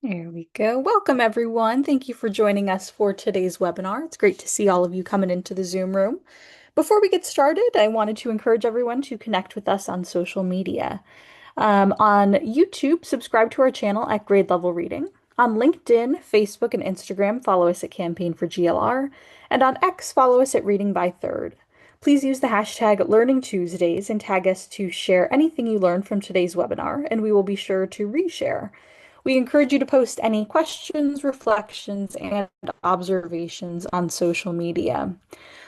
There we go. Welcome, everyone. Thank you for joining us for today's webinar. It's great to see all of you coming into the Zoom room. Before we get started, I wanted to encourage everyone to connect with us on social media. On YouTube, subscribe to our channel at Grade Level Reading. On LinkedIn, Facebook, and Instagram, follow us at Campaign for GLR. And on X, follow us at Reading by Third. Please use the hashtag Learning Tuesdays and tag us to share anything you learned from today's webinar, and we will be sure to reshare. We encourage you to post any questions, reflections, and observations on social media.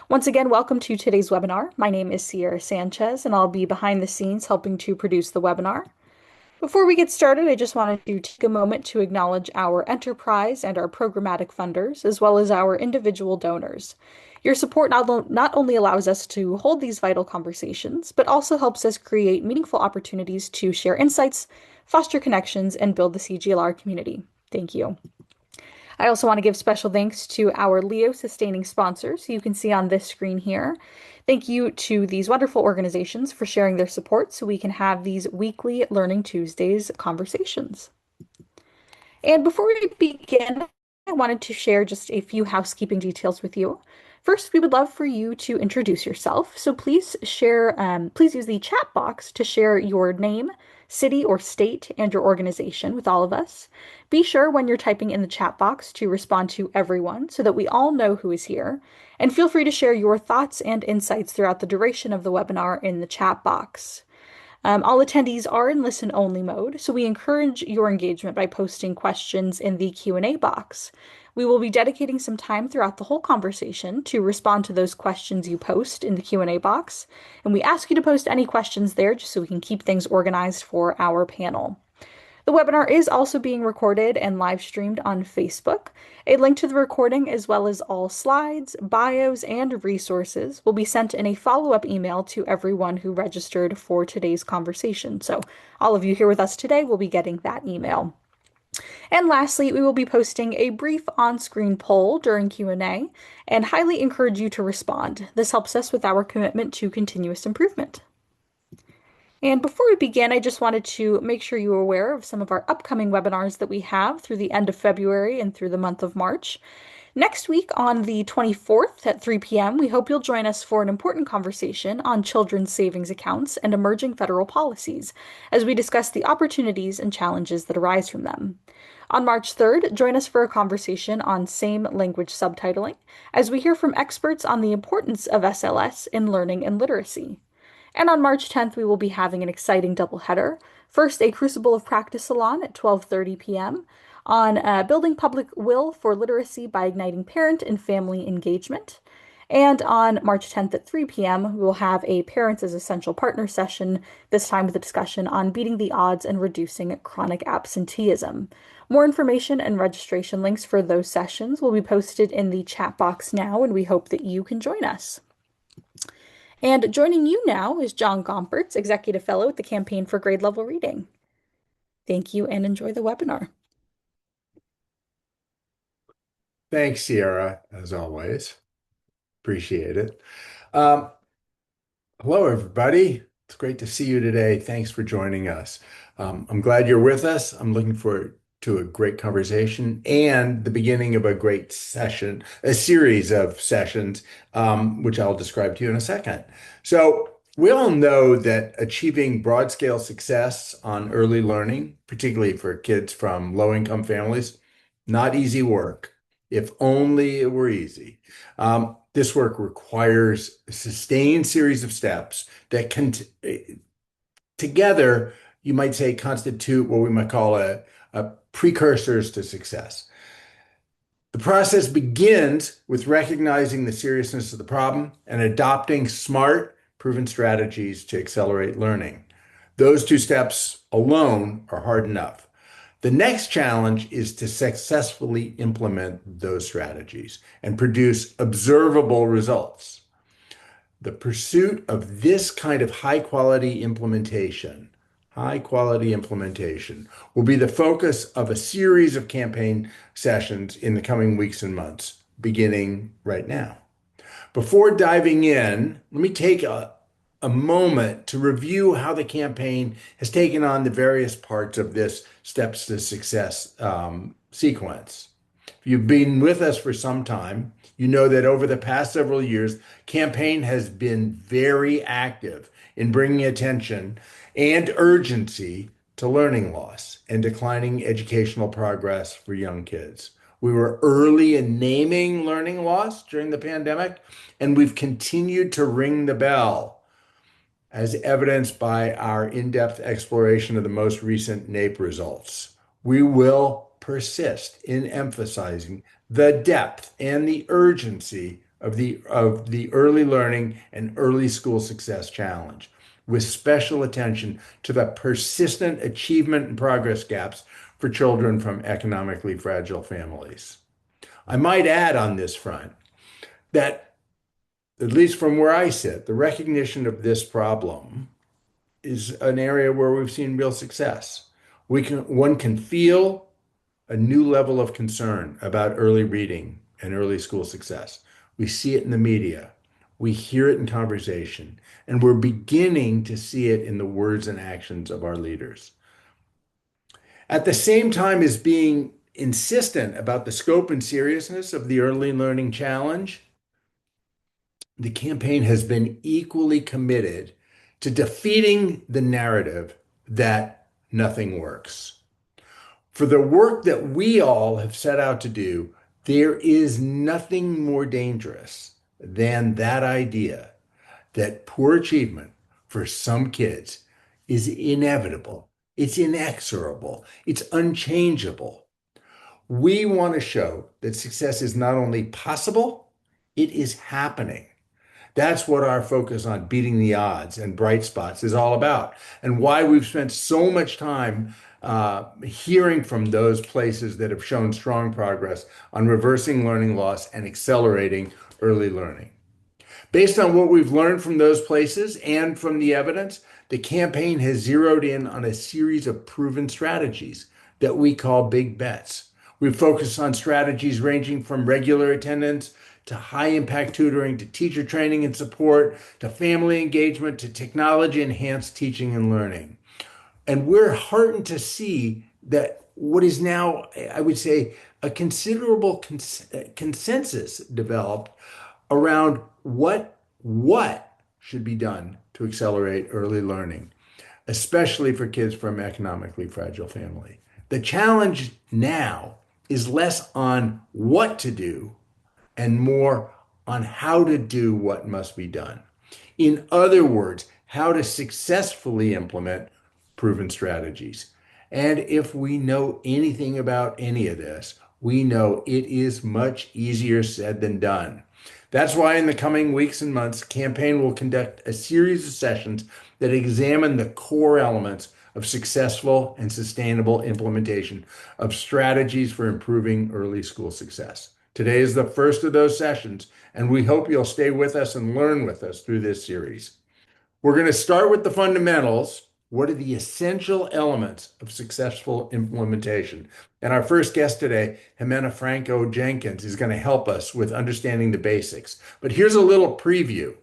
Once again, welcome to today's webinar. My name is Sierra Sanchez, and I'll be behind the scenes helping to produce the webinar. Before we get started, I just wanted to take a moment to acknowledge our enterprise and our programmatic funders, as well as our individual donors. Your support not only allows us to hold these vital conversations, but also helps us create meaningful opportunities to share insights, foster connections, and build the CGLR community. Thank you. I also want to give special thanks to our Leo sustaining sponsors, who you can see on this screen here. Thank you to these wonderful organizations for sharing their support so we can have these weekly Learning Tuesdays conversations. And before we begin, I wanted to share just a few housekeeping details with you. First, we would love for you to introduce yourself. So please please use the chat box to share your name, city or state, and your organization with all of us. Be sure when you're typing in the chat box to respond to everyone so that we all know who is here. And feel free to share your thoughts and insights throughout the duration of the webinar in the chat box. All attendees are in listen-only mode, so we encourage your engagement by posting questions in the Q&A box. We will be dedicating some time throughout the whole conversation to respond to those questions you post in the Q&A box, and we ask you to post any questions there just so we can keep things organized for our panel. The webinar is also being recorded and live streamed on Facebook. A link to the recording, as well as all slides, bios, and resources, will be sent in a follow-up email to everyone who registered for today's conversation. So all of you here with us today will be getting that email. And lastly, we will be posting a brief on-screen poll during Q&A and highly encourage you to respond. This helps us with our commitment to continuous improvement. And before we begin, I just wanted to make sure you are aware of some of our upcoming webinars that we have through the end of February and through the month of March. Next week on the 24th at 3 p.m., we hope you'll join us for an important conversation on children's savings accounts and emerging federal policies as we discuss the opportunities and challenges that arise from them. On March 3rd, join us for a conversation on same language subtitling as we hear from experts on the importance of SLS in learning and literacy. And on March 10th, we will be having an exciting doubleheader. First, a Crucible of Practice Salon at 12:30 p.m. on building public will for literacy by igniting parent and family engagement. And on March 10th at 3 p.m., we will have a Parents as Essential Partner session, this time with a discussion on beating the odds and reducing chronic absenteeism. More information and registration links for those sessions will be posted in the chat box now, and we hope that you can join us. And joining you now is John Gompertz, Executive Fellow at the Campaign for Grade Level Reading. Thank you and enjoy the webinar. Thanks, Sierra, as always. Appreciate it. Hello, everybody. It's great to see you today. Thanks for joining us. I'm glad you're with us. I'm looking forward to a great conversation and the beginning of a great session, a series of sessions, which I'll describe to you in a second. So we all know that achieving broad-scale success on early learning, particularly for kids from low-income families, not easy work. If only it were easy. This work requires a sustained series of steps that can, together, you might say, constitute what we might call a precursors to success. The process begins with recognizing the seriousness of the problem and adopting smart, proven strategies to accelerate learning. Those two steps alone are hard enough. The next challenge is to successfully implement those strategies and produce observable results. The pursuit of this kind of high quality implementation will be the focus of a series of campaign sessions in the coming weeks and months, beginning right now. Before diving in, let me take a moment to review how the campaign has taken on the various parts of this Steps to Success sequence. If you've been with us for some time, you know that over the past several years, campaign has been very active in bringing attention and urgency to learning loss and declining educational progress for young kids. We were early in naming learning loss during the pandemic, and we've continued to ring the bell as evidenced by our in-depth exploration of the most recent NAEP results. We will persist in emphasizing the depth and the urgency of the early learning and early school success challenge, with special attention to the persistent achievement and progress gaps for children from economically fragile families. I might add on this front that, at least from where I sit, the recognition of this problem is an area where we've seen real success. One can feel a new level of concern about early reading and early school success. We see it in the media, we hear it in conversation, and we're beginning to see it in the words and actions of our leaders. At the same time as being insistent about the scope and seriousness of the early learning challenge, the campaign has been equally committed to defeating the narrative that nothing works. For the work that we all have set out to do, there is nothing more dangerous than that idea that poor achievement for some kids is inevitable, it's inexorable, it's unchangeable. We want to show that success is not only possible, it is happening. That's what our focus on beating the odds and bright spots is all about, and why we've spent so much time hearing from those places that have shown strong progress on reversing learning loss and accelerating early learning. Based on what we've learned from those places and from the evidence, the campaign has zeroed in on a series of proven strategies that we call big bets. We've focused on strategies ranging from regular attendance to high impact tutoring, to teacher training and support, to family engagement, to technology enhanced teaching and learning. And we're heartened to see that what is now, I would say, a considerable consensus developed around what should be done to accelerate early learning, especially for kids from economically fragile family. The challenge now is less on what to do and more on how to do what must be done. In other words, how to successfully implement proven strategies. And if we know anything about any of this, we know it is much easier said than done. That's why in the coming weeks and months, campaign will conduct a series of sessions that examine the core elements of successful and sustainable implementation of strategies for improving early school success. Today is the first of those sessions, and we hope you'll stay with us and learn with us through this series. We're going to start with the fundamentals. What are the essential elements of successful implementation? And our first guest today, Jimena Franco Jenkins, is going to help us with understanding the basics. But here's a little preview.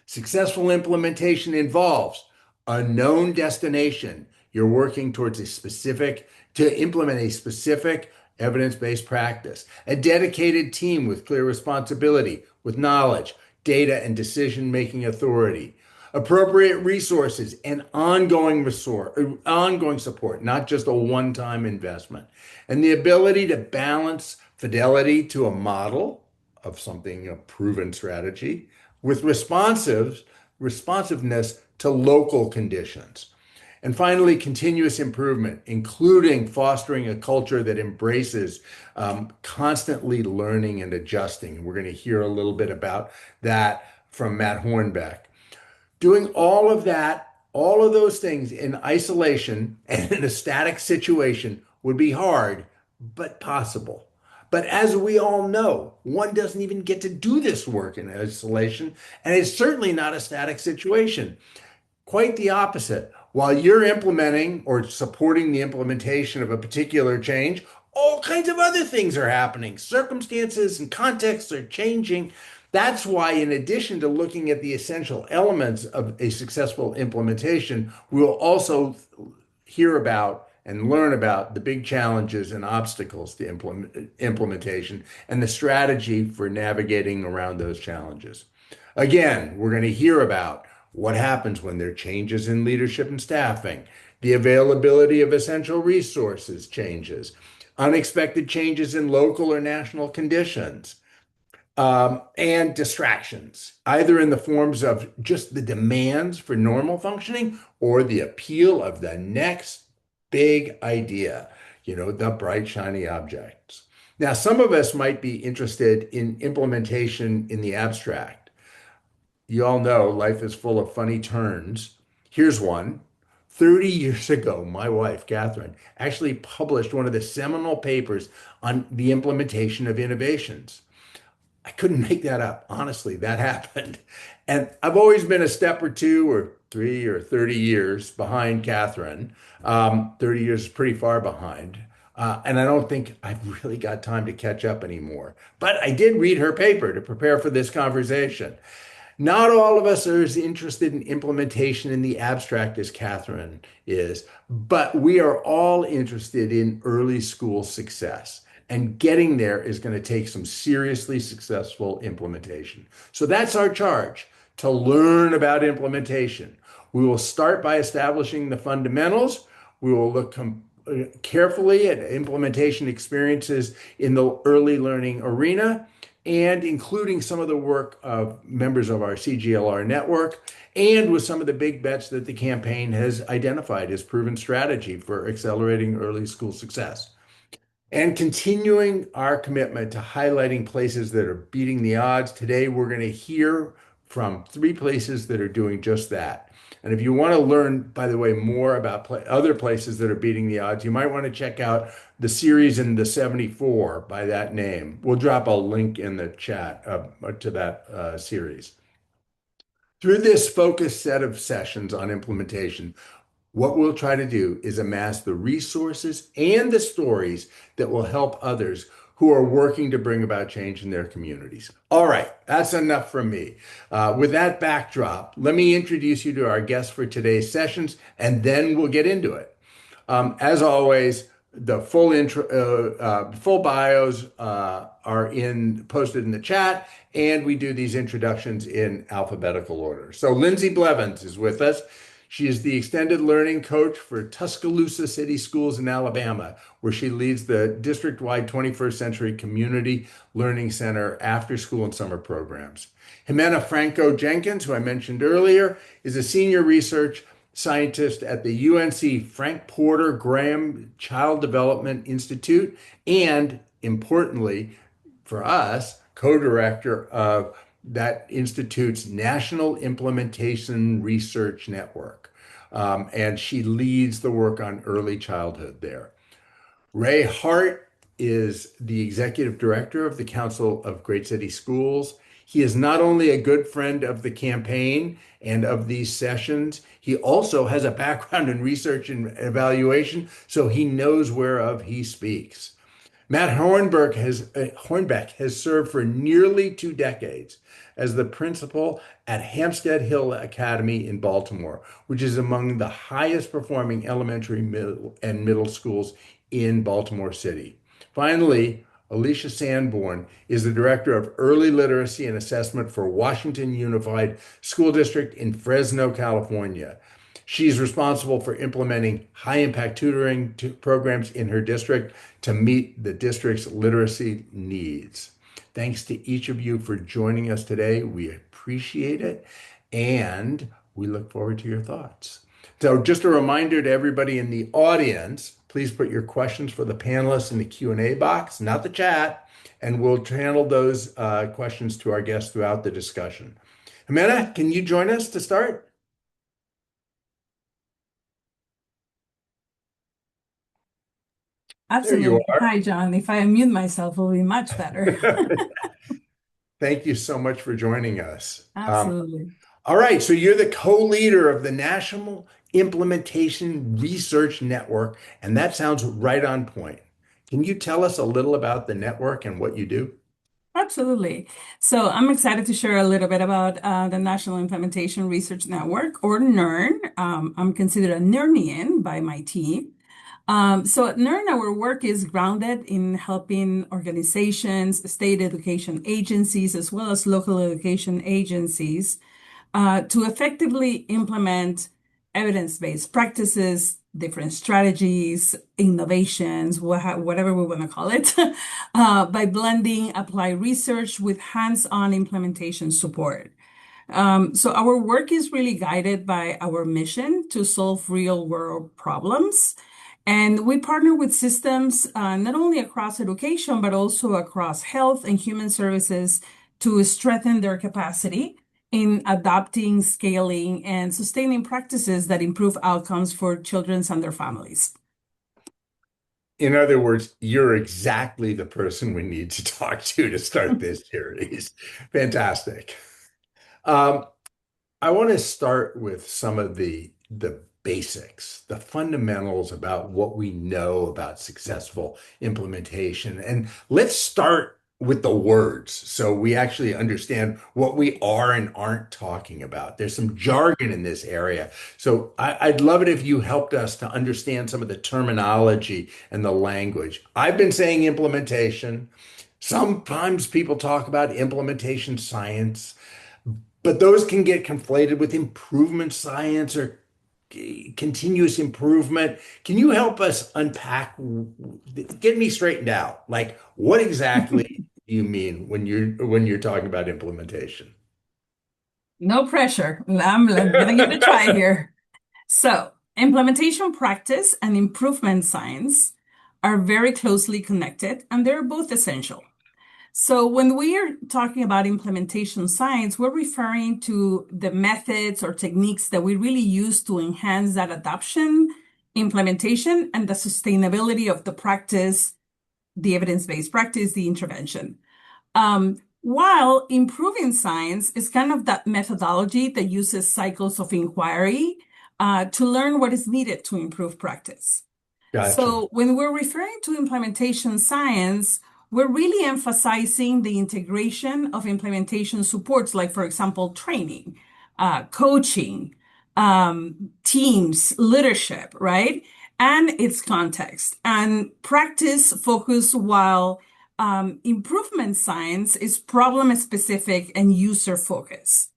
Successful implementation involves a known destination. You're working towards to implement a specific evidence-based practice, a dedicated team with clear responsibility, with knowledge, data, and decision-making authority, appropriate resources, and ongoing support, not just a one-time investment, and the ability to balance fidelity to a model of something, a proven strategy, with responsiveness to local conditions. And finally, continuous improvement, including fostering a culture that embraces constantly learning and adjusting. We're going to hear a little bit about that from Matt Hornbeck. Doing all of that, all of those things in isolation and in a static situation would be hard, but possible. But as we all know, one doesn't even get to do this work in isolation, and it's certainly not a static situation. Quite the opposite. While you're implementing or supporting the implementation of a particular change, all kinds of other things are happening. Circumstances and contexts are changing. That's why, in addition to looking at the essential elements of a successful implementation, we'll also hear about and learn about the big challenges and obstacles to implementation and the strategy for navigating around those challenges. Again, we're going to hear about what happens when there are changes in leadership and staffing, the availability of essential resources changes, unexpected changes in local or national conditions, and distractions, either in the forms of just the demands for normal functioning or the appeal of the next big idea, the bright, shiny objects. Now, some of us might be interested in implementation in the abstract. You all know life is full of funny turns. Here's one. 30 years ago, my wife, Catherine, actually published one of the seminal papers on the implementation of innovations. I couldn't make that up. Honestly, that happened. And I've always been a step or two or three or 30 years behind Catherine. 30 years is pretty far behind. And I don't think I've really got time to catch up anymore. But I did read her paper to prepare for this conversation. Not all of us are as interested in implementation in the abstract as Catherine is, but we are all interested in early school success. And getting there is going to take some seriously successful implementation. So that's our charge, to learn about implementation. We will start by establishing the fundamentals. We will look carefully at implementation experiences in the early learning arena, and including some of the work of members of our CGLR network, and with some of the big bets that the campaign has identified as proven strategy for accelerating early school success. And continuing our commitment to highlighting places that are beating the odds. Today, we're going to hear from three places that are doing just that. And if you want to learn, by the way, more about other places that are beating the odds, you might want to check out the series in the 74 by that name. We'll drop a link in the chat to that series. Through this focused set of sessions on implementation, what we'll try to do is amass the resources and the stories that will help others who are working to bring about change in their communities. All right, that's enough from me. With that backdrop, let me introduce you to our guests for today's sessions, and then we'll get into it. As always, the full bios are posted in the chat, and we do these introductions in alphabetical order. So Lindsay Blevins is with us. She is the extended learning coach for Tuscaloosa City Schools in Alabama, where she leads the district-wide 21st Century Community Learning Center after school and summer programs. Jimena Franco Jenkins, who I mentioned earlier, is a senior research scientist at the UNC Frank Porter Graham Child Development Institute, and importantly for us, co-director of that institute's National Implementation Research Network. And she leads the work on early childhood there. Ray Hart is the executive director of the Council of Great City Schools. He is not only a good friend of the campaign and of these sessions, he also has a background in research and evaluation, so he knows whereof he speaks. Matt Hornbeck has served for nearly 2 decades as the principal at Hampstead Hill Academy in Baltimore, which is among the highest performing elementary and middle schools in Baltimore City. Finally, Alicia Sanborn is the Director of Early Literacy and Assessment for Washington Unified School District in Fresno, California. She's responsible for implementing high-impact tutoring programs in her district to meet the district's literacy needs. Thanks to each of you for joining us today. We appreciate it, and we look forward to your thoughts. So just a reminder to everybody in the audience, please put your questions for the panelists in the Q&A box, not the chat, and we'll channel those questions to our guests throughout the discussion. Jimena, can you join us to start? There you Absolutely. Hi, John. If I unmute myself, it will be much better. are. Thank you so much for joining us. Absolutely. All right, so you're the co-leader of the National Implementation Research Network, and that sounds right on point. Can you tell us a little about the network and what you do? Absolutely. So I'm excited to share a little bit about the National Implementation Research Network, or NERN. I'm considered a NERNian by my team. So at NERN, our work is grounded in helping organizations, state education agencies, as well as local education agencies to effectively implement evidence-based practices, different strategies, innovations, whatever we want to call it, by blending applied research with hands-on implementation support. So our work is really guided by our mission to solve real-world problems. And we partner with systems not only across education, but also across health and human services to strengthen their capacity in adopting, scaling, and sustaining practices that improve outcomes for children and their families. In other words, you're exactly the person we need to talk to start this series. Fantastic. Um, I want to start with some of the basics, the fundamentals about what we know about successful implementation. And let's start with the words so we actually understand what we are and aren't talking about. There's some jargon in this area. So I'd love it if you helped us to understand some of the terminology and the language. I've been saying implementation. Sometimes people talk about implementation science. But those can get conflated with improvement science or continuous improvement. Can you help us unpack, get me straightened out? Like, what exactly do you mean when you're talking about implementation? No pressure. I'm gonna give it a try here. So, implementation practice and improvement science are very closely connected, and they're both essential. So when we are talking about implementation science, we're referring to the methods or techniques that we really use to enhance that adoption, implementation, and the sustainability of the practice, the evidence-based practice, the intervention. While improving science is kind of that methodology that uses cycles of inquiry to learn what is needed to improve practice. Gotcha. So when we're referring to implementation science, we're really emphasizing the integration of implementation supports, like, for example, training, coaching, teams, leadership, right? And its context. And practice focus, while improvement science is problem specific and user focused.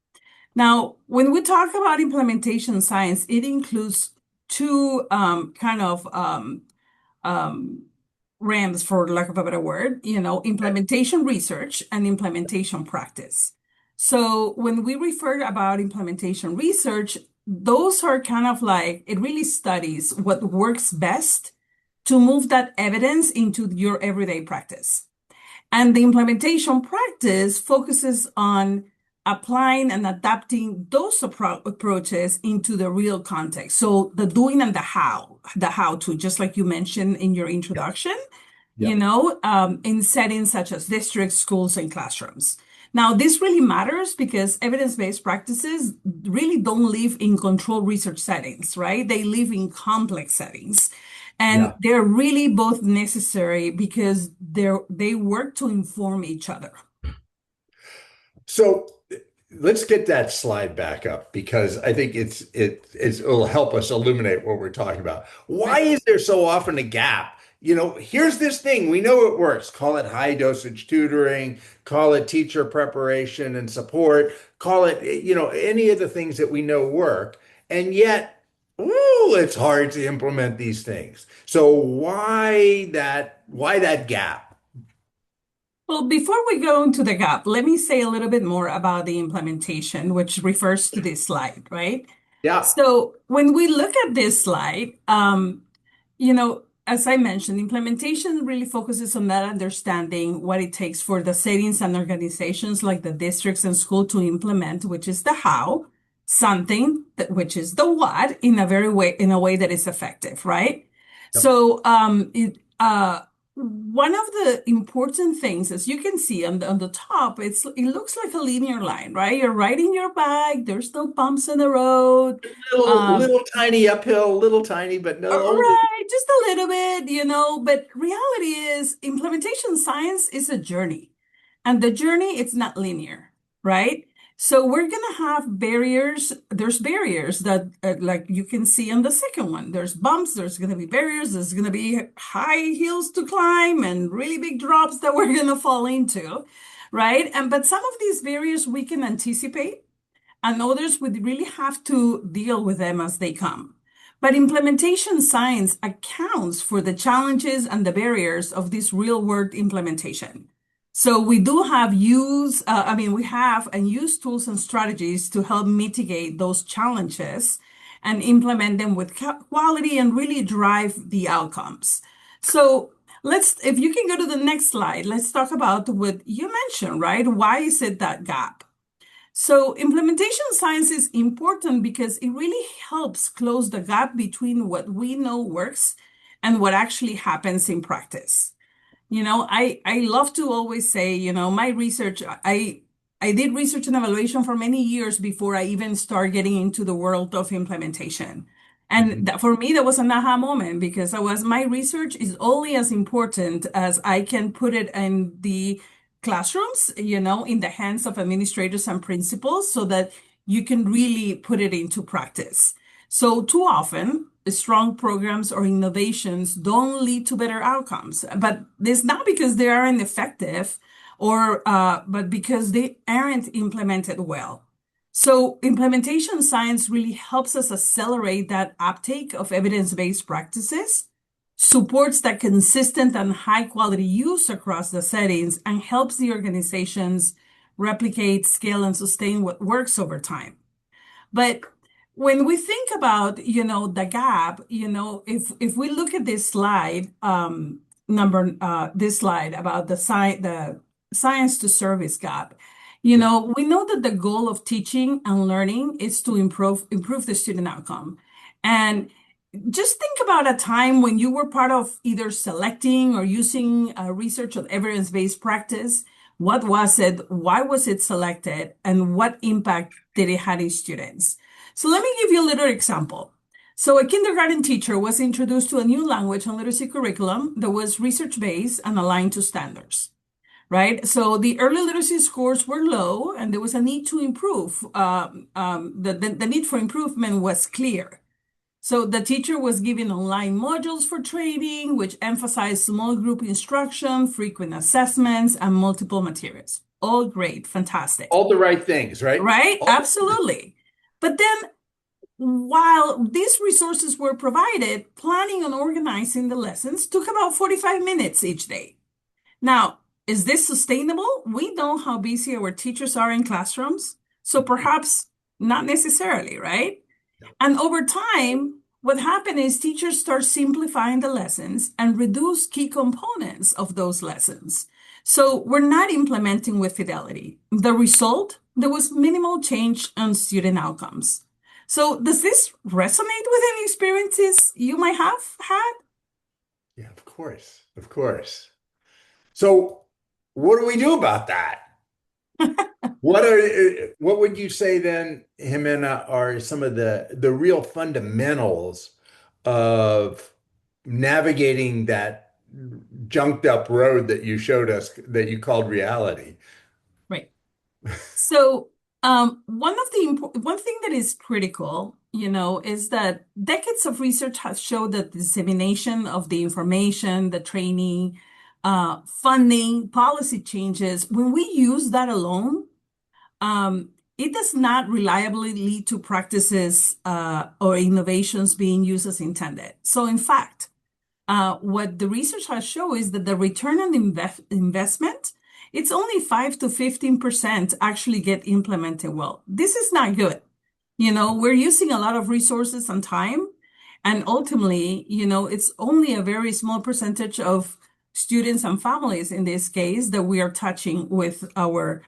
Now, when we talk about implementation science, it includes two kind of RAMs, for lack of a better word, implementation research and implementation practice. So when we refer about implementation research, those are kind of like, it really studies what works best to move that evidence into your everyday practice. And the implementation practice focuses on applying and adapting those approaches into the real context. So the doing and the how to, just like you mentioned in your introduction, Yeah. in settings such as districts, schools, and classrooms. Now, this really matters because evidence-based practices really don't live in controlled research settings, right? They live in complex settings. And Yeah. they're really both necessary because they work to inform each other. So let's get that slide back up because I think it'll help us illuminate what we're talking about. Why Right. is there so often a gap? Here's this thing. We know it works. Call it high dosage tutoring, call it teacher preparation and support, call it, any of the things that we know work. And yet, ooh, it's hard to implement these things. So why that gap? Well, before we go into the gap, let me say a little bit more about the implementation, which refers to this slide, right? Yeah. So when we look at this slide, as I mentioned, implementation really focuses on that understanding what it takes for the settings and organizations like the districts and school to implement, which is the how, something that, which is the what, in a way that is effective, right? Yep. So one of the important things, as you can see on the top, it looks like a linear line, right? You're riding your bike, there's no bumps in the road. Um, Little tiny uphill, little tiny, but no, only. Right, just a little bit, but reality is implementation science is a journey. And the journey, it's not linear, right? So we're going to have barriers. There's barriers that, like you can see on the second one, there's bumps, there's going to be barriers, there's going to be high hills to climb and really big drops that we're going to fall into, right? But some of these barriers we can anticipate, and others would really have to deal with them as they come. But implementation science accounts for the challenges and the barriers of this real world implementation. So we do have we have and use tools and strategies to help mitigate those challenges and implement them with quality and really drive the outcomes. So if you can go to the next slide, let's talk about what you mentioned, right? Why is it that gap? So implementation science is important because it really helps close the gap between what we know works and what actually happens in practice. I love to always say, my research, I did research and evaluation for many years before I even started getting into the world of implementation. And Mhm. for me, that was an aha moment because my research is only as important as I can put it in the classrooms, in the hands of administrators and principals so that you can really put it into practice. So too often, strong programs or innovations don't lead to better outcomes, but it's not because they aren't effective but because they aren't implemented well. So implementation science really helps us accelerate that uptake of evidence-based practices, supports that consistent and high quality use across the settings, and helps the organizations replicate, scale, and sustain what works over time. But when we think about, the gap, if we look at this slide, this slide about the science to service gap, Yep. we know that the goal of teaching and learning is to improve the student outcome. And just think about a time when you were part of either selecting or using research on evidence-based practice. What was it? Why was it selected? And what impact did it have in students? So let me give you a little example. So a kindergarten teacher was introduced to a new language and literacy curriculum that was research-based and aligned to standards, right? So the early literacy scores were low and there was a need to improve. The need for improvement was clear. So the teacher was given online modules for training, which emphasized small group instruction, frequent assessments, and multiple materials. All great, fantastic. All the right things, right? Right? Absolutely. But then while these resources were provided, planning and organizing the lessons took about 45 minutes each day. Now, is this sustainable? We know how busy our teachers are in classrooms, so perhaps not necessarily, right? And over time, what happened is teachers start simplifying the lessons and reduce key components of those lessons. So we're not implementing with fidelity. The result, there was minimal change on student outcomes. So does this resonate with any experiences you might have had? Yeah, of course. Of course. So what do we do about that? What would you say then, Jimena, are some of the real fundamentals of navigating that junked up road that you showed us that you called reality? Right. So, one thing that is critical, is that decades of research has showed that the dissemination of the information, the training, funding, policy changes, when we use that alone, it does not reliably lead to practices or innovations being used as intended. So, in fact, what the research has shown is that the return on investment it's only 5 to 15% actually get implemented well. This is not good. We're using a lot of resources and time, and ultimately, it's only a very small percentage of students and families in this case that we are touching with our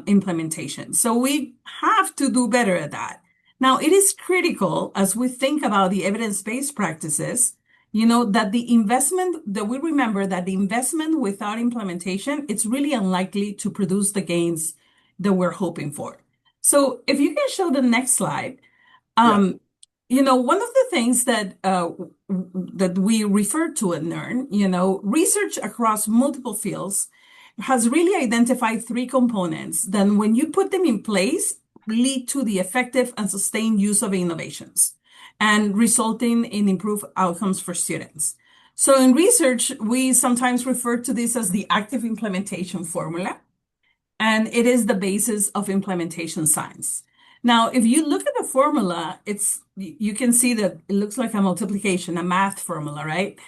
implementation. So we have to do better at that. Now, it is critical as we think about the evidence-based practices, that we remember that the investment without implementation, it's really unlikely to produce the gains that we're hoping for. So if you can show the next slide, Yeah. one of the things that we refer to at NERN, research across multiple fields has really identified three components that when you put them in place, lead to the effective and sustained use of innovations and resulting in improved outcomes for students. So in research, we sometimes refer to this as the active implementation formula, and it is the basis of implementation science. Now, if you look at the formula, you can see that it looks like a multiplication, a math formula, right?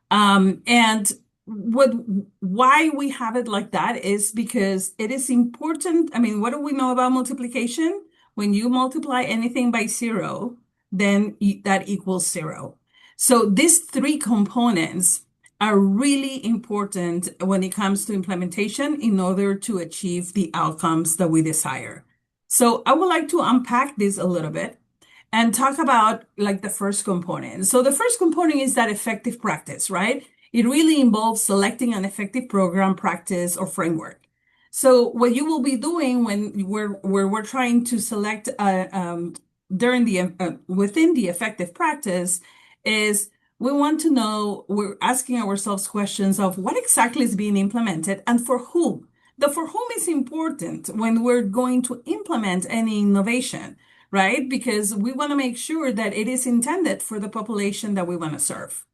And why we have it like that is because it is important. I mean, what do we know about multiplication? When you multiply anything by 0, then that equals 0. So these three components are really important when it comes to implementation in order to achieve the outcomes that we desire. So I would like to unpack this a little bit and talk about like the first component. So the first component is that effective practice, right? It really involves selecting an effective program, practice, or framework. So what you will be doing when we're trying to select within the effective practice is we want to know, we're asking ourselves questions of what exactly is being implemented and for whom. The for whom is important when we're going to implement any innovation, right? Because we want to make sure that it is intended for the population that we want to serve.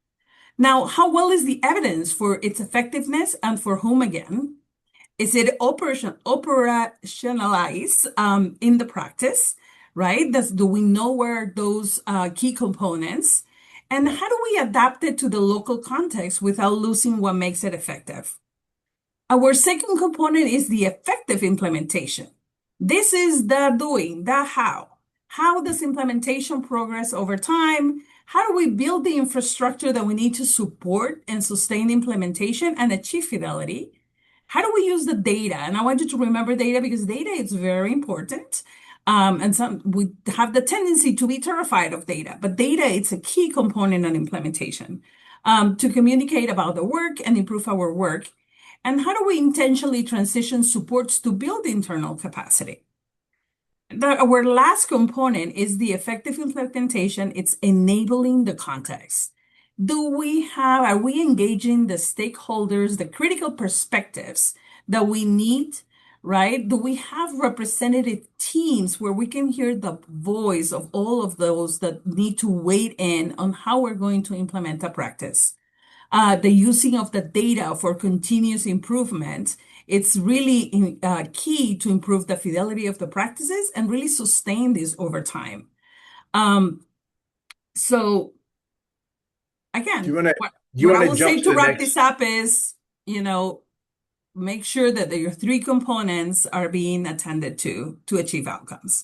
Now, how well is the evidence for its effectiveness and for whom again? Is it operationalized in the practice, right? Do we know where those key components? And how do we adapt it to the local context without losing what makes it effective? Our second component is the effective implementation. This is the doing, the how. How does implementation progress over time? How do we build the infrastructure that we need to support and sustain implementation and achieve fidelity? How do we use the data? And I want you to remember data because data is very important. And we have the tendency to be terrified of data, but data is a key component in implementation to communicate about the work and improve our work. And how do we intentionally transition supports to build internal capacity? Our last component is the effective implementation. It's enabling the context. Are we engaging the stakeholders, the critical perspectives that we need, right? Do we have representative teams where we can hear the voice of all of those that need to weigh in on how we're going to implement a practice? The using of the data for continuous improvement, it's really key to improve the fidelity of the practices and really sustain this over time. So again, Do you what want I to will jump say to to the wrap next? this up is, make sure that your three components are being attended to achieve outcomes.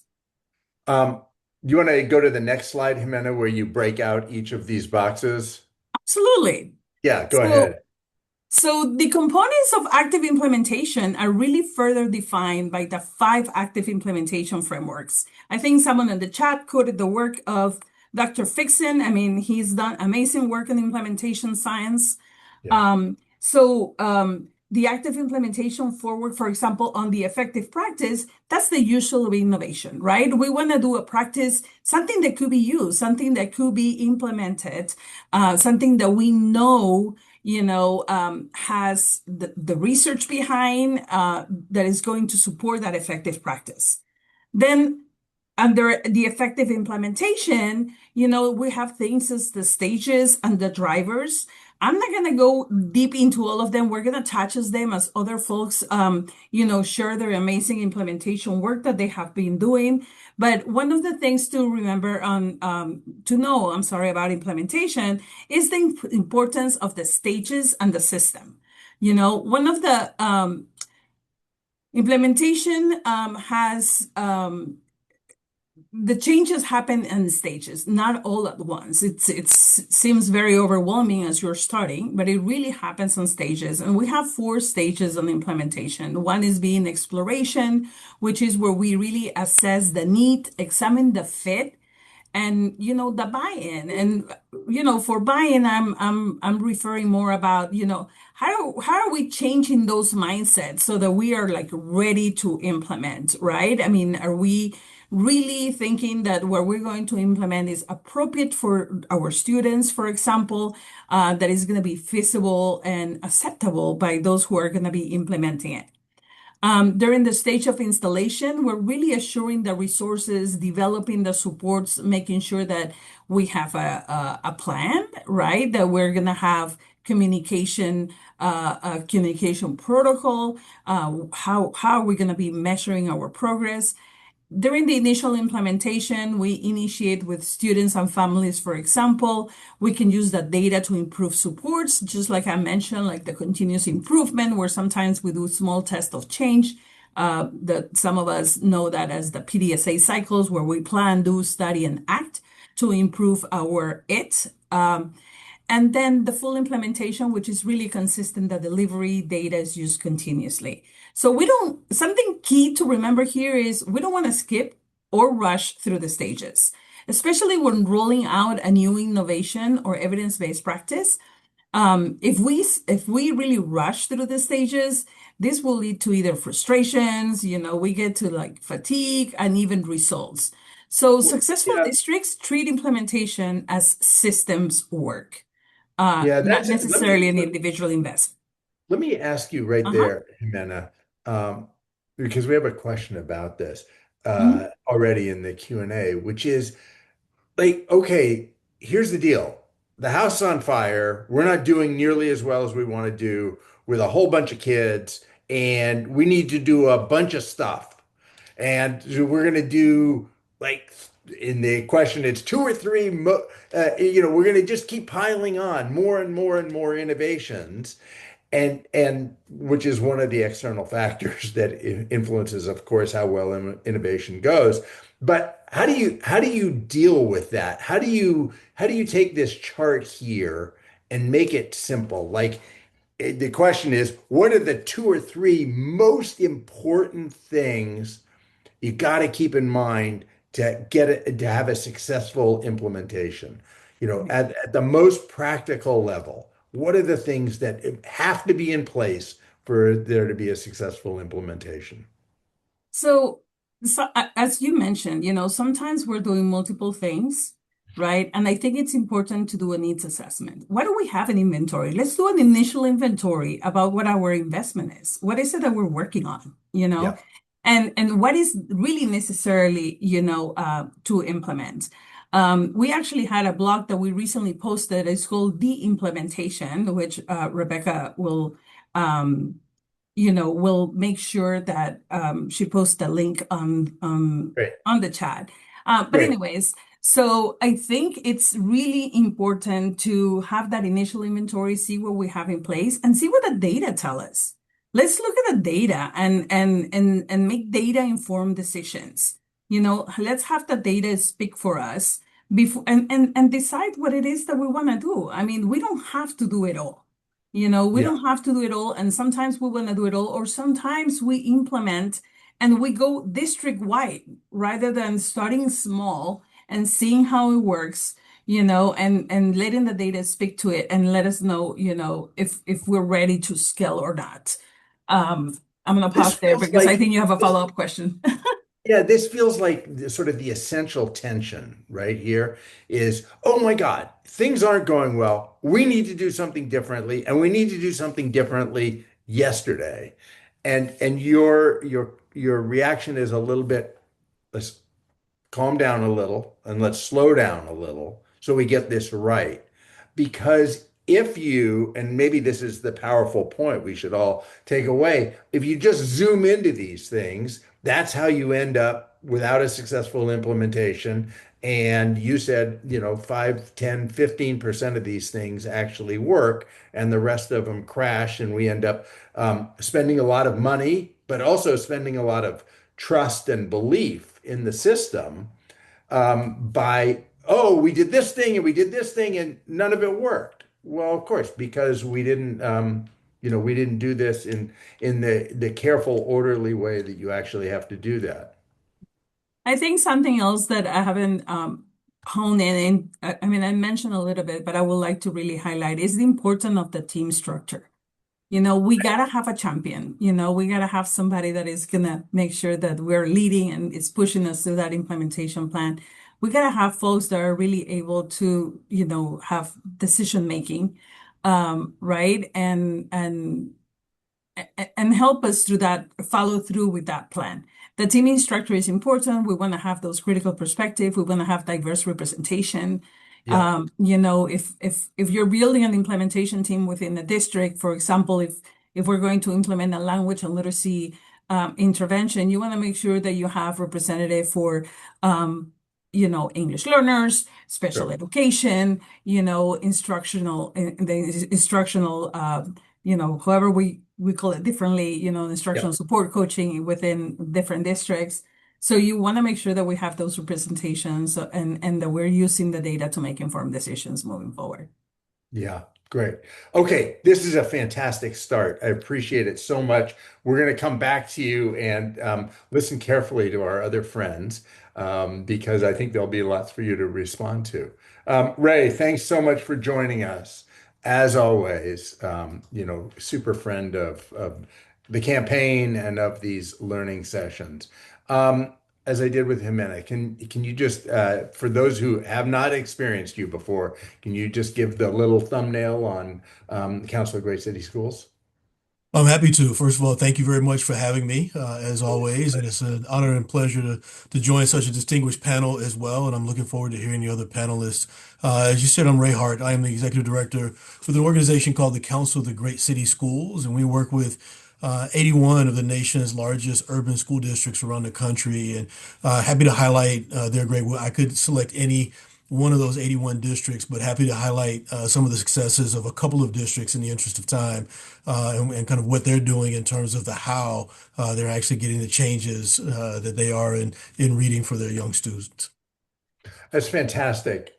You want to go to the next slide, Jimena, where you break out each of these boxes? Absolutely. Yeah, go So, ahead. so the components of active implementation are really further defined by the 5 active implementation frameworks. I think someone in the chat quoted the work of Dr. Fixon. I mean, he's done amazing work in implementation science. Yeah. The active implementation forward, for example, on the effective practice, that's the usual of innovation, right? We want to do a practice, something that could be used, something that could be implemented, something that we know, has the research behind that is going to support that effective practice. Then under the effective implementation, we have things as the stages and the drivers. I'm not going to go deep into all of them. We're going to touch on them as other folks, share their amazing implementation work that they have been doing. But one of the things to remember about implementation is the importance of the stages and the system. One of the Implementation has the changes happen in stages, not all at once. It seems very overwhelming as you're starting, but it really happens on stages. And we have four stages on implementation. One is being exploration, which is where we really assess the need, examine the fit, and the buy-in. And for buy-in, I'm referring more about how are we changing those mindsets so that we are like ready to implement, right? I mean, are we really thinking that what we're going to implement is appropriate for our students, for example, that is going to be feasible and acceptable by those who are going to be implementing it. During the stage of installation, we're really assuring the resources, developing the supports, making sure that we have a plan, right? That we're going to have a communication protocol. How are we going to be measuring our progress? During the initial implementation, we initiate with students and families, for example. We can use that data to improve supports, just like I mentioned, like the continuous improvement, where sometimes we do small tests of change. That some of us know that as the PDSA cycles, where we plan, do, study, and act to improve our it. And then the full implementation, which is really consistent, the delivery data is used continuously. So something key to remember here is we don't want to skip or rush through the stages, especially when rolling out a new innovation or evidence-based practice. If we really rush through the stages, this will lead to either frustrations, we get to like fatigue and even results. So Well, successful yeah, districts treat implementation as systems work, yeah, not that's necessarily an individual investment. let me ask you right Uh-huh. there, Jimena, um, because we have a question about this Mhm. already in the Q&A, which is like, okay, here's the deal. The house is on fire. We're not doing nearly as well as we want to do with a whole bunch of kids, and we need to do a bunch of stuff. And so we're going to do like in the question, it's two or three, we're going to just keep piling on more and more and more innovations and which is one of the external factors that influences, of course, how well innovation goes. But how do you deal with that? How do you take this chart here and make it simple? Like the question is, what are the two or three most important things you got to keep in mind to get it to have a successful implementation? At the most practical level, what are the things that have to be in place for there to be a successful implementation? As you mentioned, sometimes we're doing multiple things, right? And I think it's important to do a needs assessment. What do we have in inventory? Let's do an initial inventory about what our investment is. What is it that we're working on, Yeah, and what is really necessarily, to implement. We actually had a blog that we recently posted. It's called The Implementation, which Rebecca will make sure that she posts the link great, on the chat. But great. anyways, so I think it's really important to have that initial inventory, see what we have in place, and see what the data tell us. Let's look at the data and make data informed decisions. Let's have the data speak for us before and decide what it is that we want to do. I mean, we don't have to do it all. We Yeah. don't have to do it all, and sometimes we want to do it all, or sometimes we implement and we go district wide rather than starting small and seeing how it works, and letting the data speak to it and let us know, if we're ready to scale or not. I'm gonna This pause there feels because I like think you have a this follow-up question. Yeah, this feels like sort of the essential tension right here is, oh my God, things aren't going well. We need to do something differently, and we need to do something differently yesterday. And your reaction is a little bit, let's calm down a little and let's slow down a little so we get this right. Because if you, and maybe this is the powerful point we should all take away, if you just zoom into these things, that's how you end up without a successful implementation. And you said, 5, 10, 15% of these things actually work, and the rest of them crash, and we end up spending a lot of money, but also spending a lot of trust and belief in the system by, oh, we did this thing and we did this thing and none of it worked. Well, of course, because we didn't do this in the careful, orderly way that you actually have to do that. I think something else that I haven't honed in, I mean, I mentioned a little bit, but I would like to really highlight is the importance of the team structure. We gotta have a champion. We gotta have somebody that is gonna make sure that we're leading and is pushing us through that implementation plan. We gotta have folks that are really able to, have decision making, right? And help us through that, follow through with that plan. The teaming structure is important. We want to have those critical perspectives. We want to have diverse representation. Yeah. If you're building an implementation team within the district, for example, if we're going to implement a language and literacy intervention, you want to make sure that you have representative for English learners, special Sure. education, instructional, however we call it differently, Yeah. instructional support coaching within different districts. So you want to make sure that we have those representations and that we're using the data to make informed decisions moving forward. Yeah, great. Okay, this is a fantastic start. I appreciate it so much. We're going to come back to you and listen carefully to our other friends because I think there'll be lots for you to respond to. Ray, thanks so much for joining us. As always, super friend of the campaign and of these learning sessions. As I did with Jimena, can you just, for those who have not experienced you before, can you just give the little thumbnail on Council of Great City Schools? I'm happy to. First of all, thank you very much for having me, as always. And it's an honor and pleasure to join such a distinguished panel as well. And I'm looking forward to hearing the other panelists. As you said, I'm Ray Hart. I am the executive director for the organization called the Council of the Great City Schools. And we work with 81 of the nation's largest urban school districts around the country. And happy to highlight their great work. I could select any one of those 81 districts, but happy to highlight some of the successes of a couple of districts in the interest of time and kind of what they're doing in terms of the how they're actually getting the changes that they are in reading for their young students. That's fantastic.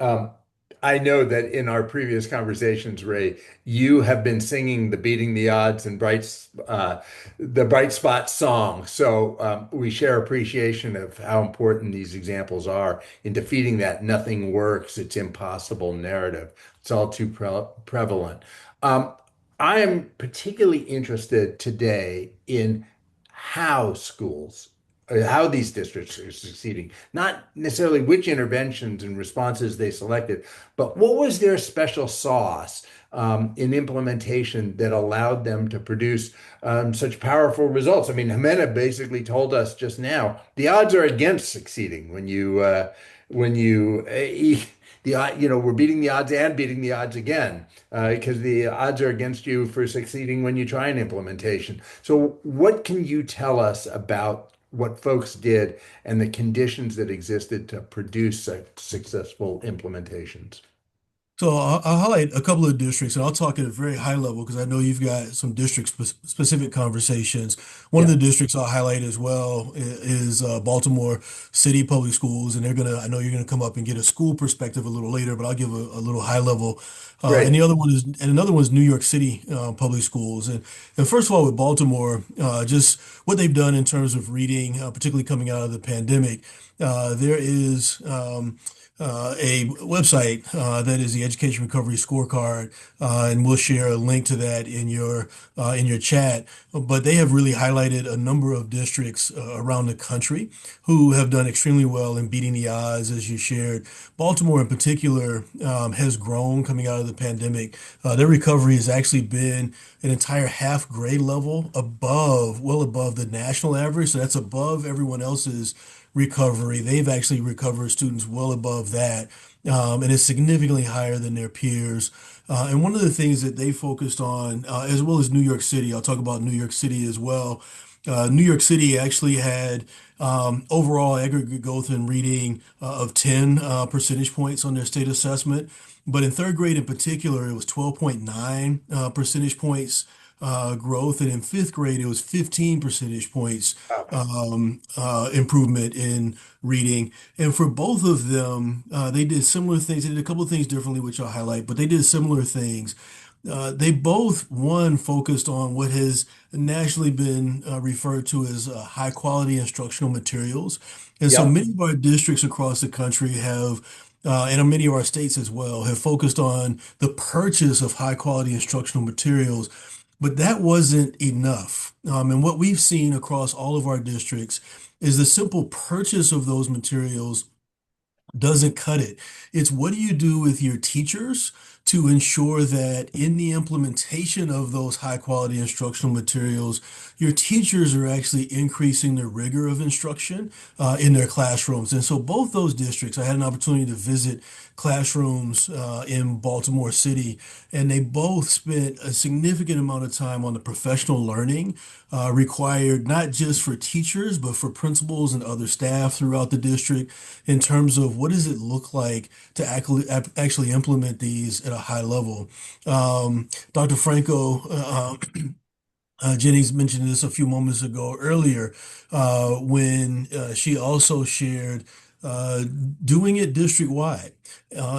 I know that in our previous conversations, Ray, you have been singing the Beating the Odds and the Bright Spot song. So we share appreciation of how important these examples are in defeating that nothing works, it's impossible narrative. It's all too prevalent. I am particularly interested today in how schools how these districts are succeeding, not necessarily which interventions and responses they selected, but what was their special sauce in implementation that allowed them to produce such powerful results. I mean, Jimena basically told us just now the odds are against succeeding when you we're beating the odds and beating the odds again because the odds are against you for succeeding when you try an implementation. So, what can you tell us about what folks did and the conditions that existed to produce such successful implementations? So I'll highlight a couple of districts, and I'll talk at a very high level because I know you've got some district specific conversations. One of Yeah, the districts I'll highlight as well is Baltimore City Public Schools, and I know you're gonna come up and get a school perspective a little later, but I'll give a little high level. great. And another one is New York City Public Schools, and first of all with Baltimore, just what they've done in terms of reading, particularly coming out of the pandemic. There is a website that is the Education Recovery Scorecard, and we'll share a link to that in your chat. But they have really highlighted a number of districts around the country who have done extremely well in beating the odds, as you shared. Baltimore, in particular, has grown coming out of the pandemic. Their recovery has actually been an entire half grade level well above the national average. So that's above everyone else's recovery. They've actually recovered students well above that, and it's significantly higher than their peers. And one of the things that they focused on, as well as New York City, I'll talk about New York City as well. New York City actually had overall aggregate growth in reading of 10 percentage points on their state assessment. But in third grade in particular, it was 12.9 percentage points growth, and in fifth grade it was 15 percentage points Wow. improvement in reading. And for both of them, they did similar things. They did a couple of things differently, which I'll highlight, but they did similar things. They both, one, focused on what has nationally been referred to as high quality instructional materials. And so Yep. many of our districts across the country have, and many of our states as well, have focused on the purchase of high quality instructional materials. But that wasn't enough. And what we've seen across all of our districts is the simple purchase of those materials doesn't cut it. It's what do you do with your teachers to ensure that in the implementation of those high quality instructional materials, your teachers are actually increasing the rigor of instruction in their classrooms. And so both those districts, I had an opportunity to visit classrooms in Baltimore City, and they both spent a significant amount of time on the professional learning required not just for teachers, but for principals and other staff throughout the district in terms of what does it look like to actually implement these at a high level. Dr. Franco Jennings mentioned this a few moments ago earlier when she also shared uh, doing it district wide.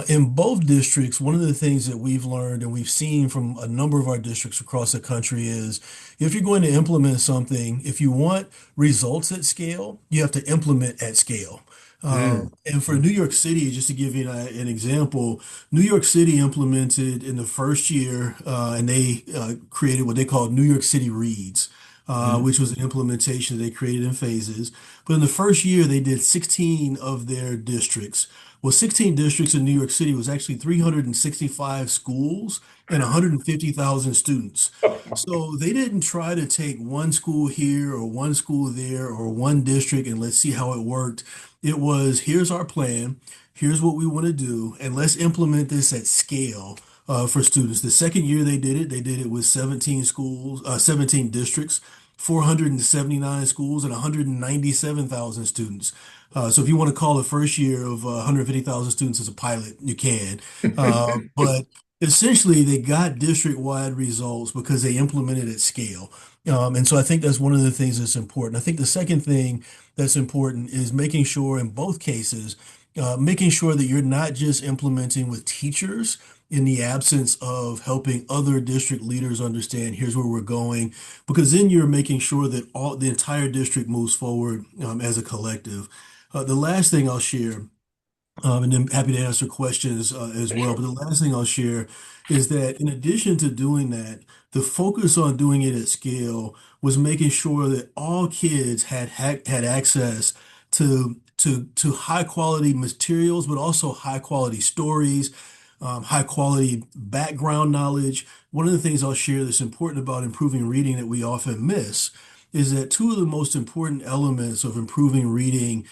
In both districts, one of the things that we've learned and we've seen from a number of our districts across the country is if you're going to implement something, if you want results at scale, you have to implement at scale. Mm. And for New York City, just to give you an example, New York City implemented in the first year, and they created what they called New York City Reads, Mm. which was an implementation they created in phases. But in the first year, they did 16 of their districts. Well, 16 districts in New York City was actually 365 schools and 150,000 students. Oh my. So they didn't try to take one school here or one school there or one district and let's see how it worked. It was, here's our plan, here's what we want to do, and let's implement this at scale for students. The second year they did it with 17 schools, 17 districts, 479 schools, and 197,000 students. So if you want to call the first year of 150,000 students as a pilot, you can. But essentially, they got district-wide results because they implemented at scale. And so I think that's one of the things that's important. I think the second thing that's important is making sure in both cases, making sure that you're not just implementing with teachers in the absence of helping other district leaders understand here's where we're going, because then you're making sure that all the entire district moves forward as a collective. The last thing I'll share and then happy to answer questions as well. But Sure. the last thing I'll share is that in addition to doing that, the focus on doing it at scale was making sure that all kids had access to high quality materials, but also high quality stories, high quality background knowledge. One of the things I'll share that's important about improving reading that we often miss is that two of the most important elements of improving reading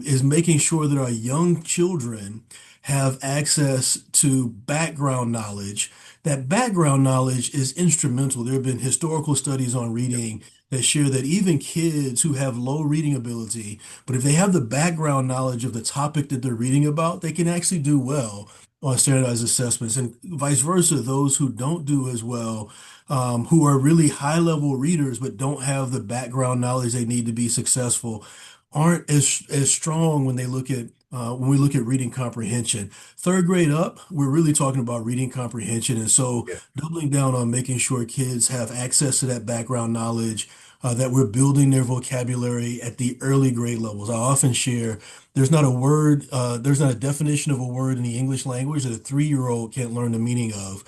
is making sure that our young children have access to background knowledge. That background knowledge is instrumental. There have been historical studies on reading that share that even kids who have low reading ability, but if they have the background knowledge of the topic that they're reading about, they can actually do well on standardized assessments. And vice versa, those who don't do as well, who are really high level readers but don't have the background knowledge they need to be successful, aren't as strong when they look at when we look at reading comprehension. Third grade up, we're really talking about reading comprehension, and so Yeah. doubling down on making sure kids have access to that background knowledge. That we're building their vocabulary at the early grade levels. I often share there's not a word, there's not a definition of a word in the English language that a 3-year-old can't learn the meaning of.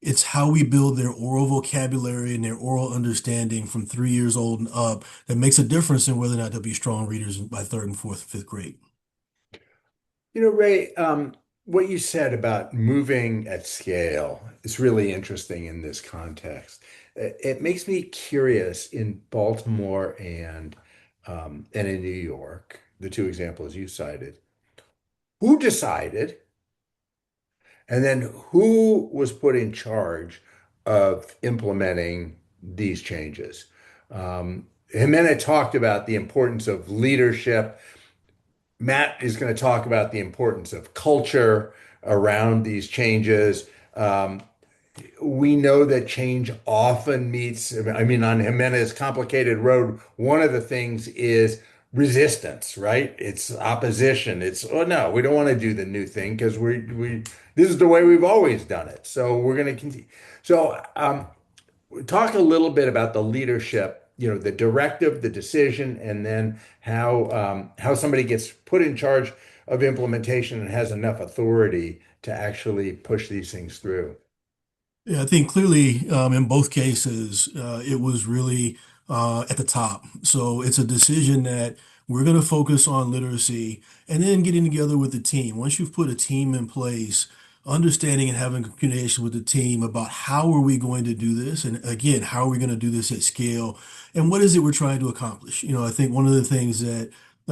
It's how we build their oral vocabulary and their oral understanding from 3 years old and up that makes a difference in whether or not they'll be strong readers by third and fourth, fifth grade. Ray, what you said about moving at scale is really interesting in this context. It makes me curious in Baltimore and in New York, the two examples you cited, who decided and then who was put in charge of implementing these changes? Jimena talked about the importance of leadership. Matt is going to talk about the importance of culture around these changes. we know that change often meets, I mean, on Jimenez Complicated Road, one of the things is resistance, right? It's opposition. It's, oh no, we don't want to do the new thing because this is the way we've always done it. So we're going to continue. So, talk a little bit about the leadership, the directive, the decision, and then how somebody gets put in charge of implementation and has enough authority to actually push these things through. Yeah, I think clearly in both cases, it was really at the top. So it's a decision that we're going to focus on literacy and then getting together with the team. Once you've put a team in place, understanding and having communication with the team about how are we going to do this? And again, how are we going to do this at scale? And what is it we're trying to accomplish? I think one of the things that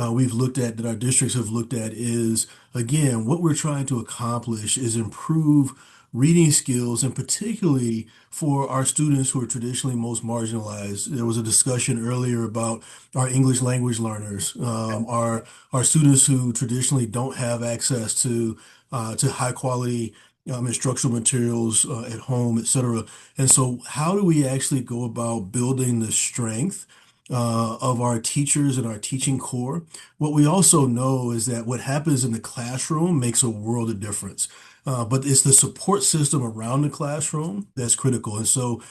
we've looked at, that our districts have looked at, is again, what we're trying to accomplish is improve reading skills, and particularly for our students who are traditionally most marginalized. There was a discussion earlier about our English language learners, our students who traditionally don't have access to high quality instructional materials at home, et cetera. And so, how do we actually go about building the strength of our teachers and our teaching core? What we also know is that what happens in the classroom makes a world of difference. But it's the support system around the classroom that's critical. And so,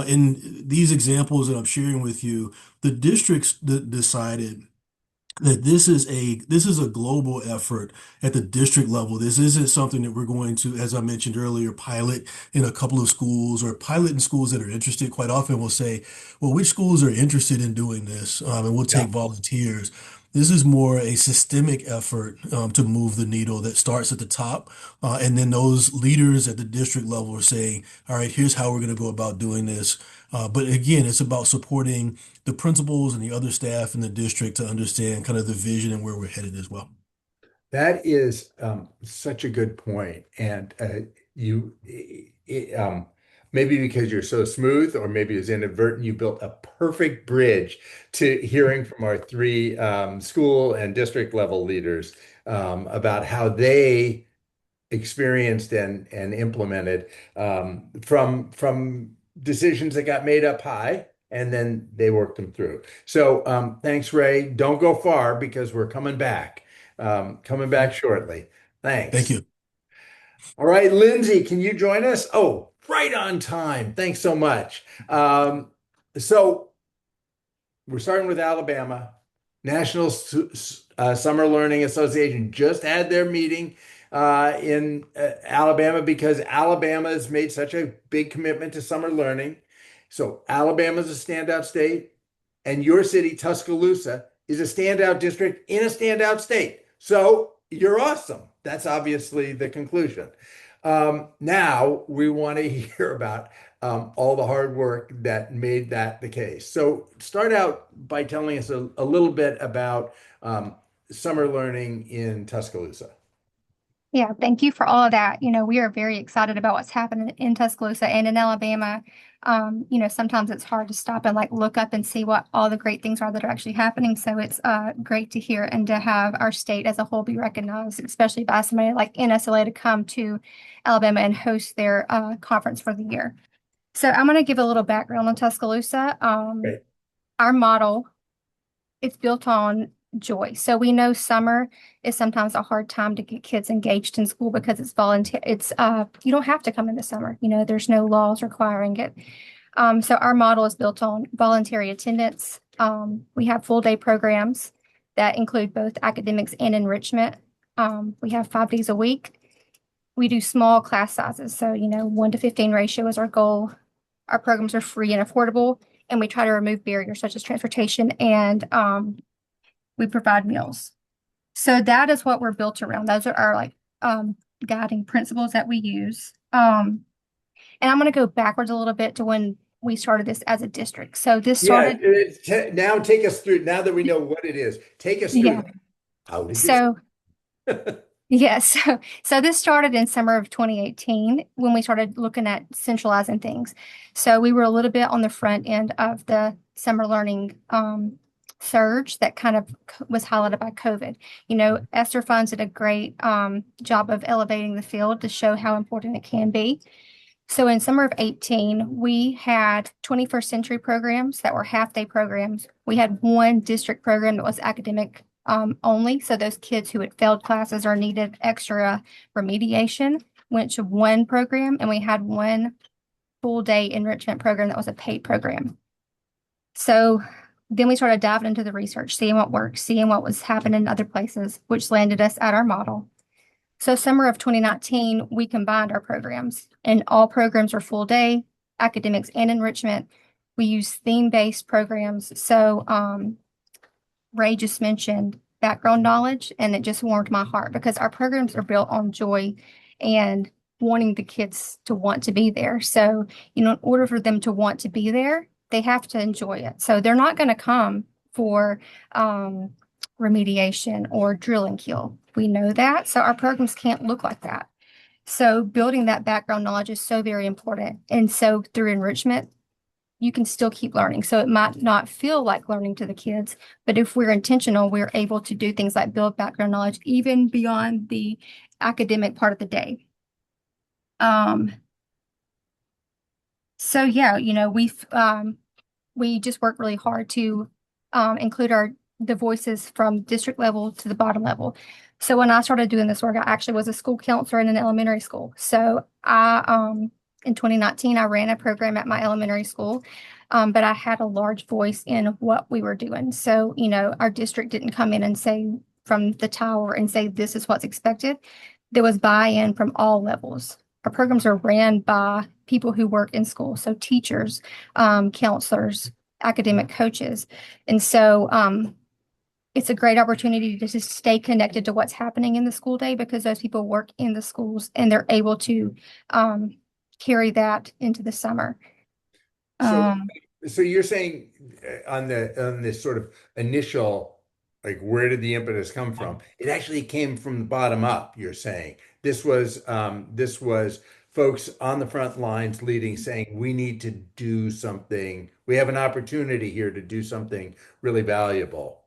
in these examples that I'm sharing with you, the districts decided that this is a global effort at the district level. This isn't something that we're going to, as I mentioned earlier, pilot in a couple of schools or pilot in schools that are interested. Quite often we'll say, well, which schools are interested in doing this? And we'll Yeah. take volunteers. This is more a systemic effort to move the needle that starts at the top. And then those leaders at the district level are saying, all right, here's how we're going to go about doing this. But again, it's about supporting the principals and the other staff in the district to understand kind of the vision and where we're headed as well. That is such a good point. And you, maybe because you're so smooth, or maybe it's inadvertent, you built a perfect bridge to hearing from our three school and district level leaders about how they experienced and implemented from decisions that got made up high, and then they worked them through. So thanks, Ray. Don't go far because we're coming back shortly. Thank Thanks. you. All right, Lindsay, can you join us? Oh, right on time. Thanks so much. So we're starting with Alabama. National Summer Learning Association just had their meeting in Alabama because Alabama's made such a big commitment to summer learning. So Alabama's a standout state, and your city, Tuscaloosa, is a standout district in a standout state. So you're awesome. That's obviously the conclusion. Now we want to hear about all the hard work that made that the case. So start out by telling us a little bit about summer learning in Tuscaloosa. Yeah, thank you for all of that. We are very excited about what's happening in Tuscaloosa and in Alabama. Sometimes it's hard to stop and look up and see what all the great things are that are actually happening. So it's great to hear and to have our state as a whole be recognized, especially by somebody like NSLA to come to Alabama and host their conference for the year. So I'm going to give a little background on Tuscaloosa. Great. Our model, it's built on joy. So we know summer is sometimes a hard time to get kids engaged in school because it's volunteer. It's you don't have to come in the summer. There's no laws requiring it. So our model is built on voluntary attendance. We have full day programs that include both academics and enrichment. We have 5 days a week. We do small class sizes. So 1 to 15 ratio is our goal. Our programs are free and affordable, and we try to remove barriers such as transportation, and we provide meals. So that is what we're built around. Those are our guiding principles that we use. And I'm going to go backwards a little bit to when we started this as a district. So this started. Now take us through. Now that we know what it is, take us through. Yeah. How did So yeah, so this started in summer of 2018 when we started looking at centralizing things. So we were a little bit on the front end of the summer learning surge that kind of was highlighted by COVID. ESSER funds did a great job of elevating the field to show how important it can be. So in summer of 18, we had 21st century programs that were half-day programs. We had one district program that was academic only. So those kids who had failed classes or needed extra remediation went to one program, and we had one full day enrichment program that was a paid program. So then we started diving into the research, seeing what worked, seeing what was happening in other places, which landed us at our model. So summer of 2019, we combined our programs, and all programs were full day, academics and enrichment. We use theme-based programs. So Ray just mentioned background knowledge, and it just warmed my heart because our programs are built on joy and wanting the kids to want to be there. So, in order for them to want to be there, they have to enjoy it. So they're not going to come for remediation or drill and kill. We know that. So our programs can't look like that. So building that background knowledge is so very important. And so through enrichment, you can still keep learning. So it might not feel like learning to the kids, but if we're intentional, we're able to do things like build background knowledge even beyond the academic part of the day. So yeah, we just work really hard to include the voices from district level to the bottom level. So when I started doing this work, I actually was a school counselor in an elementary school. So in 2019, I ran a program at my elementary school, but I had a large voice in what we were doing. So, our district didn't come in and say from the tower and say, this is what's expected. There was buy-in from all levels. Our programs are ran by people who work in school, so teachers, counselors, academic coaches. And so it's a great opportunity to just stay connected to what's happening in the school day because those people work in the schools and they're able to carry that into the summer. So you're saying on this sort of initial, like where did the impetus come from? It actually came from the bottom up, you're saying. This was folks on the front lines leading, saying we need to do something. We have an opportunity here to do something really valuable.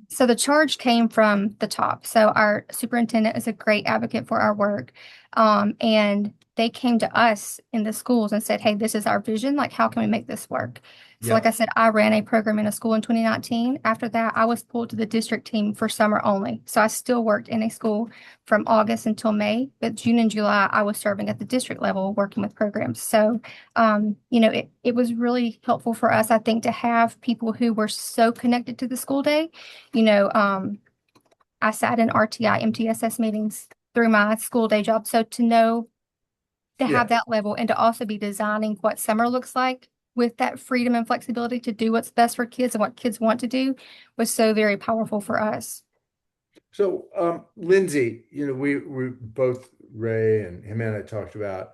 So the charge came from the top. So our superintendent is a great advocate for our work. And they came to us in the schools and said, hey, this is our vision. Like, how can we make this work? So like I said, I ran a program in a school in 2019. After that, I was pulled to the district team for summer only. So I still worked in a school from August until May, but June and July, I was serving at the district level working with programs. So, it was really helpful for us, I think, to have people who were so connected to the school day. I sat in RTI, MTSS meetings through my school day job. So to Yeah. have that level and to also be designing what summer looks like with that freedom and flexibility to do what's best for kids and what kids want to do was so very powerful for us. So, Lindsay, we both, Ray and Jimena, talked about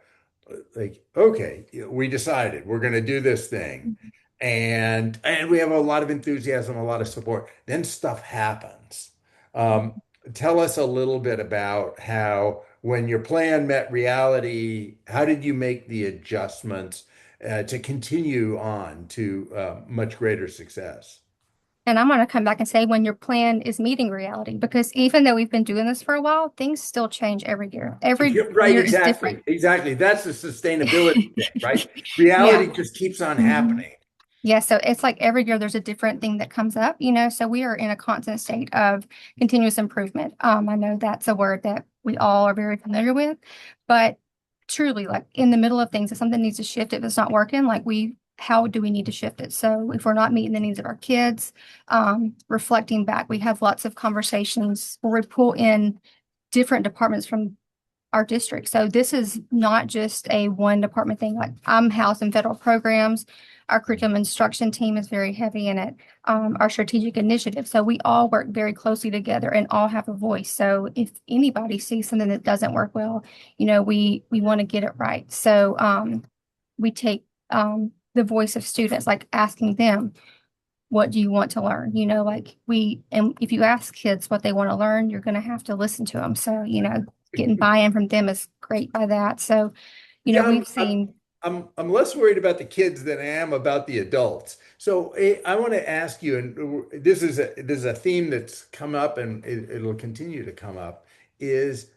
like, okay, we decided we're going to do this thing, and we have a lot of enthusiasm, a lot of support. Then stuff happens. Um, Tell us a little bit about how, when your plan met reality, how did you make the adjustments to continue on to much greater success? And I'm going to come back and say when your plan is meeting reality, because even though we've been doing this for a while, things still change every year. Every Right, year is exactly. different. Exactly. That's the sustainability thing, right? Reality Yeah. just keeps on Mhm. happening. Yeah, so it's like every year there's a different thing that comes up, so we are in a constant state of continuous improvement. I know that's a word that we all are very familiar with, but truly, like in the middle of things, if something needs to shift, if it's not working, how do we need to shift it? So if we're not meeting the needs of our kids, reflecting back, we have lots of conversations where we pull in different departments from our district. So this is not just a one department thing. Like I'm housed in federal programs. Our curriculum instruction team is very heavy in it. Our strategic initiative. So we all work very closely together and all have a voice. So if anybody sees something that doesn't work well, we want to get it right. So we take the voice of students, like asking them, what do you want to learn? And if you ask kids what they want to learn, you're going to have to listen to them. So, getting buy-in from them is great by that. So, Yeah, we've seen, I'm less worried about the kids than I am about the adults. So I want to ask you, and this is a theme that's come up, and it'll continue to come up, is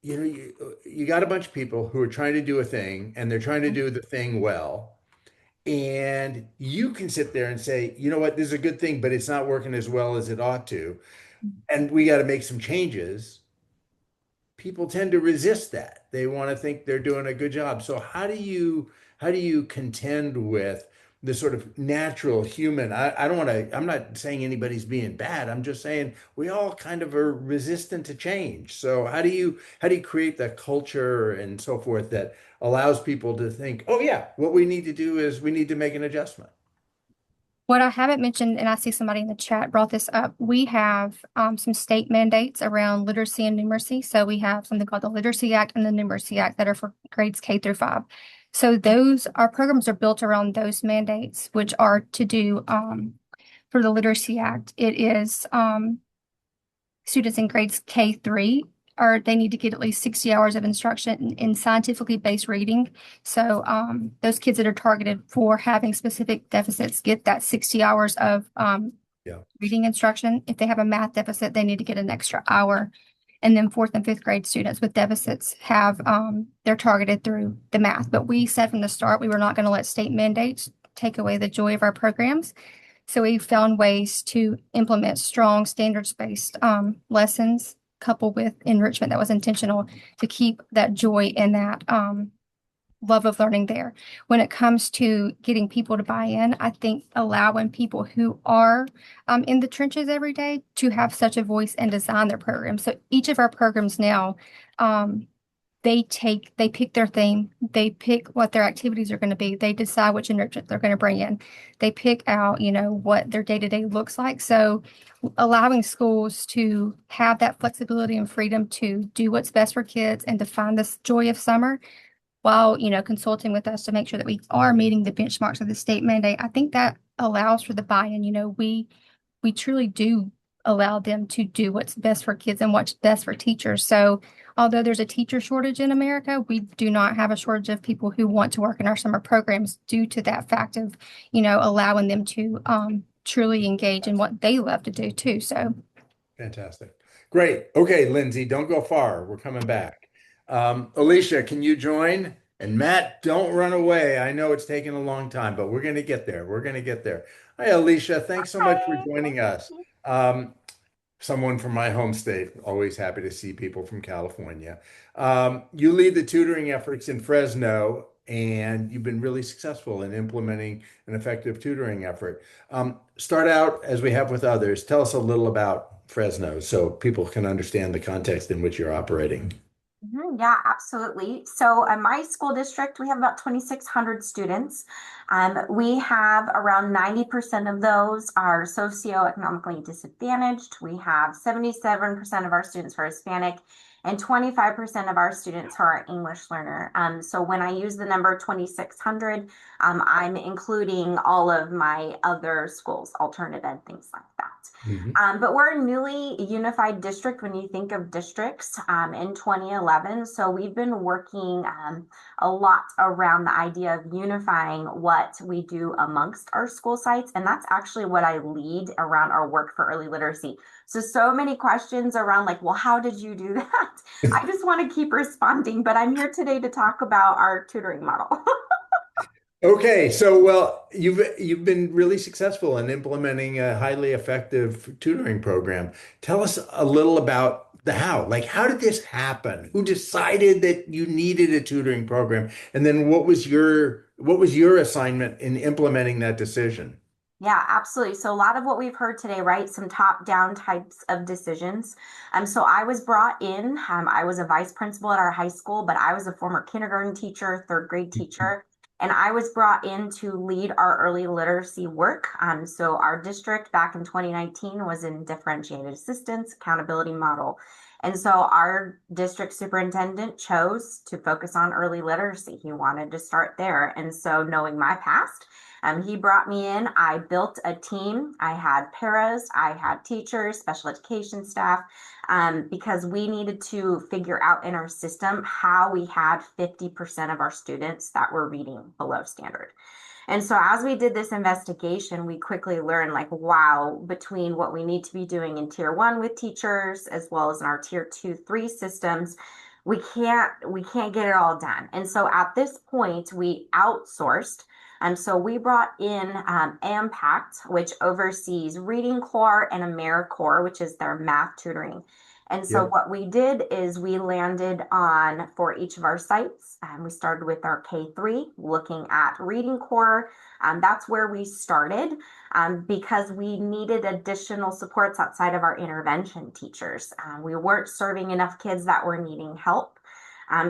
you got a bunch of people who are trying to do a thing and they're trying to do the thing well. And you can sit there and say, you know what, this is a good thing, but it's not working as well as it ought to. And we got to make some changes. People tend to resist that. They want to think they're doing a good job. So how do you contend with the sort of natural human? I don't want to, I'm not saying anybody's being bad. I'm just saying we all kind of are resistant to change. So how do you create that culture and so forth that allows people to think, oh yeah, what we need to do is we need to make an adjustment. What I haven't mentioned, and I see somebody in the chat brought this up, we have some state mandates around literacy and numeracy. So we have something called the Literacy Act and the Numeracy Act that are for grades K through 5. So our programs are built around those mandates, which are to do for the Literacy Act. It is students in grades K3 they need to get at least 60 hours of instruction in scientifically based reading. So those kids that are targeted for having specific deficits get that 60 hours of Yeah. reading instruction. If they have a math deficit, they need to get an extra hour. And then 4th and 5th grade students with deficits they're targeted through the math. But we said from the start, we were not going to let state mandates take away the joy of our programs. So we found ways to implement strong standards-based lessons coupled with enrichment that was intentional to keep that joy and that love of learning there. When it comes to getting people to buy in, I think allowing people who are in the trenches every day to have such a voice and design their program. So each of our programs now, they pick their theme, they pick what their activities are going to be, they decide which enrichment they're going to bring in, they pick out, what their day-to-day looks like. So allowing schools to have that flexibility and freedom to do what's best for kids and to find this joy of summer while, consulting with us to make sure that we are meeting the benchmarks of the state mandate. I think that allows for the buy-in. We truly do allow them to do what's best for kids and what's best for teachers. So although there's a teacher shortage in America, we do not have a shortage of people who want to work in our summer programs due to that fact of, allowing them to truly engage in what they love to do too. So Fantastic. Great. Okay, Lindsay, don't go far. We're coming back. Alicia, can you join? And Matt, don't run away. I know it's taken a long time, but we're going to get there. We're going to get there. Hi, Alicia. Thanks so much for joining us. Someone from my home state. Always happy to see people from California. You lead the tutoring efforts in Fresno, and you've been really successful in implementing an effective tutoring effort. Start out, as we have with others, tell us a little about Fresno so people can understand the context in which you're operating. Yeah, absolutely. So my school district, we have about 2,600 students. We have around 90% of those are socioeconomically disadvantaged. We have 77% of our students are Hispanic and 25% of our students are English learner. So when I use the number 2,600, I'm including all of my other schools, alternative ed, things like that. But we're a newly unified district when you think of districts in 2011. So we've been working a lot around the idea of unifying what we do amongst our school sites. And that's actually what I lead around our work for early literacy. So many questions around like, well, how did you do that? I just want to keep responding, but I'm here today to talk about our tutoring model. Okay, so well, you've been really successful in implementing a highly effective tutoring program. Tell us a little about the how. Like, how did this happen? Who decided that you needed a tutoring program? And then what was your assignment in implementing that decision? Yeah, absolutely. So a lot of what we've heard today, right? Some top-down types of decisions. So I was brought in, I was a vice principal at our high school, but I was a former kindergarten teacher, third grade teacher. And I was brought in to lead our early literacy work. So our district back in 2019 was in differentiated assistance accountability model. And so our district superintendent chose to focus on early literacy. He wanted to start there. And so knowing my past, he brought me in. I built a team. I had paras, I had teachers, special education staff, because we needed to figure out in our system how we had 50% of our students that were reading below standard. And so as we did this investigation, we quickly learned like, wow, between what we need to be doing in tier 1 with teachers, as well as in our tier 2, 3 systems, we can't get it all done. And so at this point, we outsourced. So we brought in AMPACT, which oversees Reading Corps and AmeriCorps, which is their math tutoring. And so Yep. what we did is we landed on, for each of our sites, we started with our K3, looking at Reading Corps. That's where we started, because we needed additional supports outside of our intervention teachers. We weren't serving enough kids that were needing help.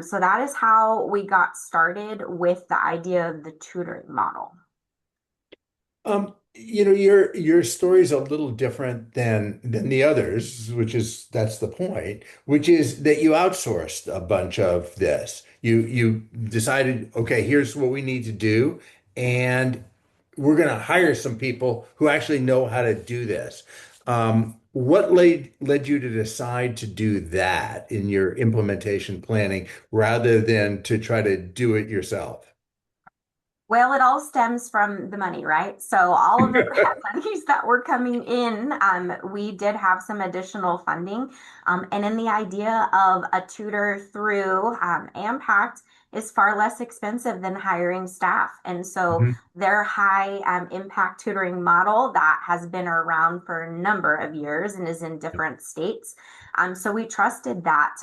So that is how we got started with the idea of the tutoring model. Your story is a little different than the others, that's the point, which is that you outsourced a bunch of this. You decided, okay, here's what we need to do, and we're going to hire some people who actually know how to do this. What led you to decide to do that in your implementation planning rather than to try to do it yourself? Well, it all stems from the money, right? So all of the grant monies that were coming in, we did have some additional funding. And in the idea of a tutor through AMPACT is far less expensive than hiring staff. And so Mhm. their high impact tutoring model that has been around for a number of years and is in different states. So we trusted that,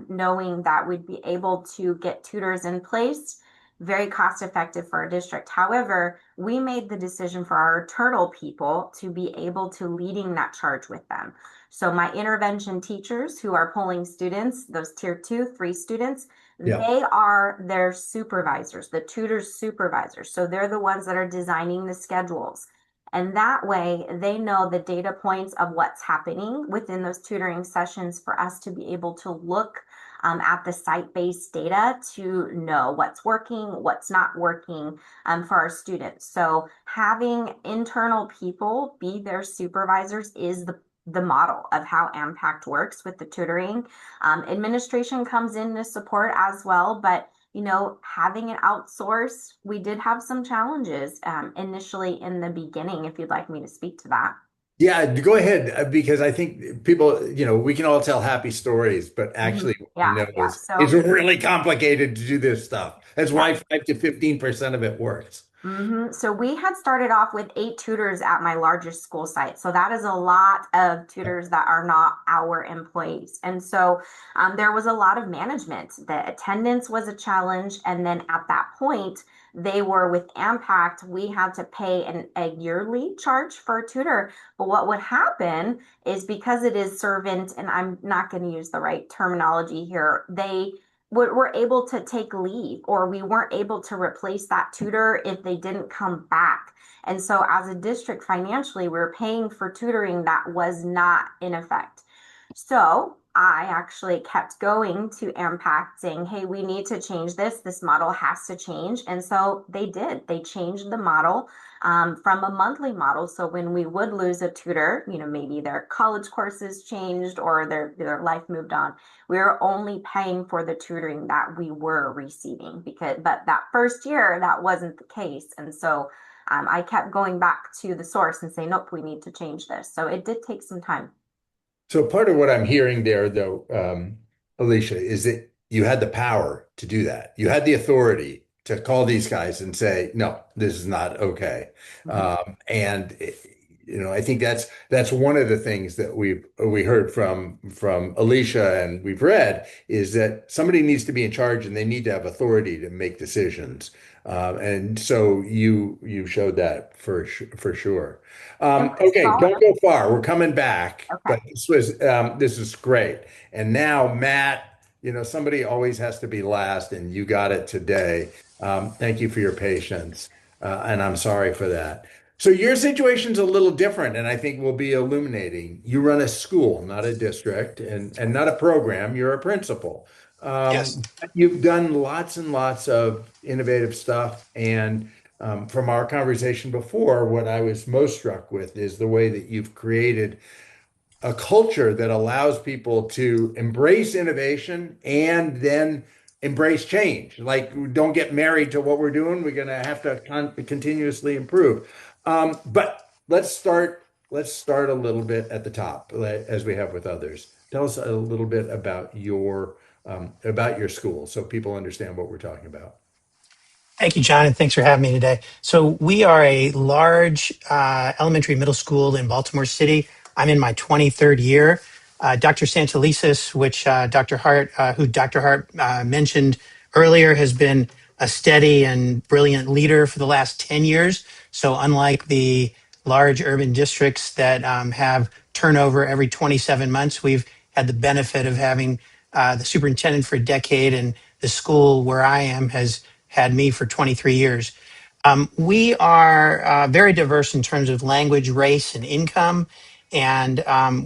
knowing that we'd be able to get tutors in place very cost effective for our district. However, we made the decision for our turtle people to be able to leading that charge with them. So my intervention teachers who are pulling students, those tier 2, 3 students, Yeah. they are their supervisors, the tutors supervisors. So they're the ones that are designing the schedules. And that way they know the data points of what's happening within those tutoring sessions for us to be able to look at the site-based data to know what's working, what's not working for our students. So having internal people be their supervisors is the model of how AMPACT works with the tutoring. Administration comes in to support as well, but having it outsourced, we did have some challenges initially in the beginning, if you'd like me to speak to that. Yeah, go ahead, because I think people, we can all tell happy stories, but Mhm. actually what we Yeah, know yeah. is So really complicated to do this stuff. That's yeah. why 5 to 15% of it works. So we had started off with 8 tutors at my largest school site. So that is a lot of tutors that are not our employees. And so there was a lot of management. The attendance was a challenge. And then at that point, they were with AMPACT. We had to pay a yearly charge for a tutor. But what would happen is because it is servant, and I'm not going to use the right terminology here, they were able to take leave, or we weren't able to replace that tutor if they didn't come back. And so as a district financially, we were paying for tutoring that was not in effect. So I actually kept going to AMPACT saying, hey, we need to change this. This model has to change. And so they did. They changed the model from a monthly model. So when we would lose a tutor, maybe their college courses changed or their life moved on, we were only paying for the tutoring that we were receiving, but that first year that wasn't the case. And so I kept going back to the source and saying, nope, we need to change this. So it did take some time. So part of what I'm hearing there, though, Alicia, is that you had the power to do that. You had the authority to call these guys and say, no, this is not okay. Mhm. And I think that's one of the things that we heard from Alicia and we've read is that somebody needs to be in charge and they need to have authority to make decisions. And so you showed that for sure. And we Okay, saw don't go far. We're coming back, Okay. but this is great. And now, Matt, somebody always has to be last, and you got it today. Thank you for your patience, and I'm sorry for that. So your situation's a little different, and I think will be illuminating. You run a school, not a district, and not a program. You're a principal. Yes. But you've done lots and lots of innovative stuff, and from our conversation before, what I was most struck with is the way that you've created a culture that allows people to embrace innovation and then embrace change. Like, don't get married to what we're doing. We're going to have to continuously improve. But let's start a little bit at the top, as we have with others. Tell us a little bit about your about your school so people understand what we're talking about. Thank you, John, and thanks for having me today. So we are a large elementary middle school in Baltimore City. I'm in my 23rd year. Dr. Santelises, which who Dr. Hart mentioned earlier, has been a steady and brilliant leader for the last 10 years. So unlike the large urban districts that have turnover every 27 months, we've had the benefit of having the superintendent for a decade, and the school where I am has had me for 23 years. We are very diverse in terms of language, race, and income, and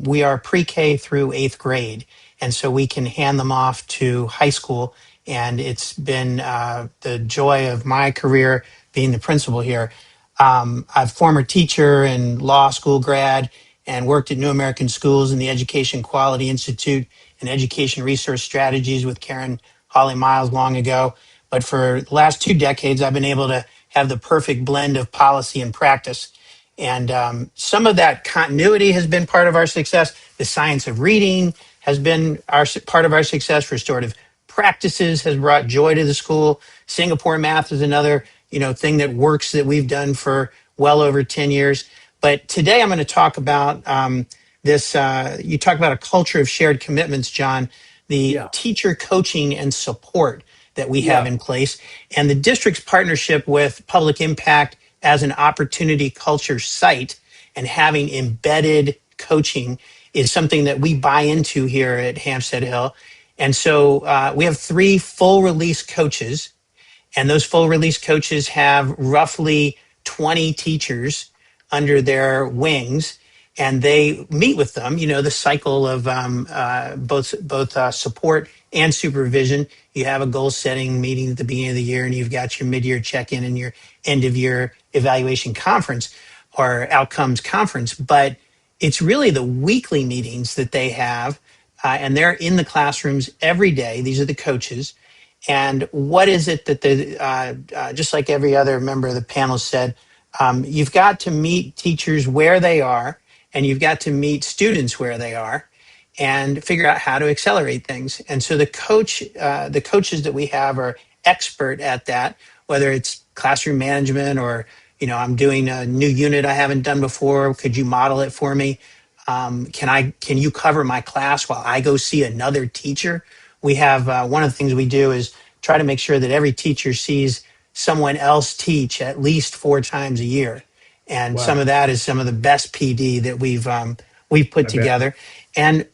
we are pre-K through eighth grade. And so we can hand them off to high school. And it's been the joy of my career being the principal here. I'm a former teacher and law school grad and worked at New American Schools and the Education Quality Institute and Education Resource Strategies with Karen Holly Miles long ago. But for the last 2 decades, I've been able to have the perfect blend of policy and practice. And some of that continuity has been part of our success. The science of reading has been part of our success. Restorative practices has brought joy to the school. Singapore math is another thing that works that we've done for well over 10 years. But today I'm going to talk about this. You talk about a culture of shared commitments, John, the teacher coaching and support that we have in place, and the district's partnership with Public Impact as an opportunity culture site and having embedded coaching is something that we buy into here at Hampstead Hill. And so we have 3 full release coaches, and those full release coaches have roughly 20 teachers under their wings, and they meet with them. The cycle of both support and supervision. You have a goal setting meeting at the beginning of the year, and you've got your mid-year check-in and your end of year evaluation conference or outcomes conference. But it's really the weekly meetings that they have, and they're in the classrooms every day. These are the coaches. And what is it that just like every other member of the panel said, you've got to meet teachers where they are, and you've got to meet students where they are, and figure out how to accelerate things. And so the coaches that we have are expert at that, whether it's classroom management or I'm doing a new unit I haven't done before. Could you model it for me? Can you cover my class while I go see another teacher? We have one of the things we do is try to make sure that every teacher sees someone else teach at least 4 times a year, and some of that is some of the best PD that we've put together. And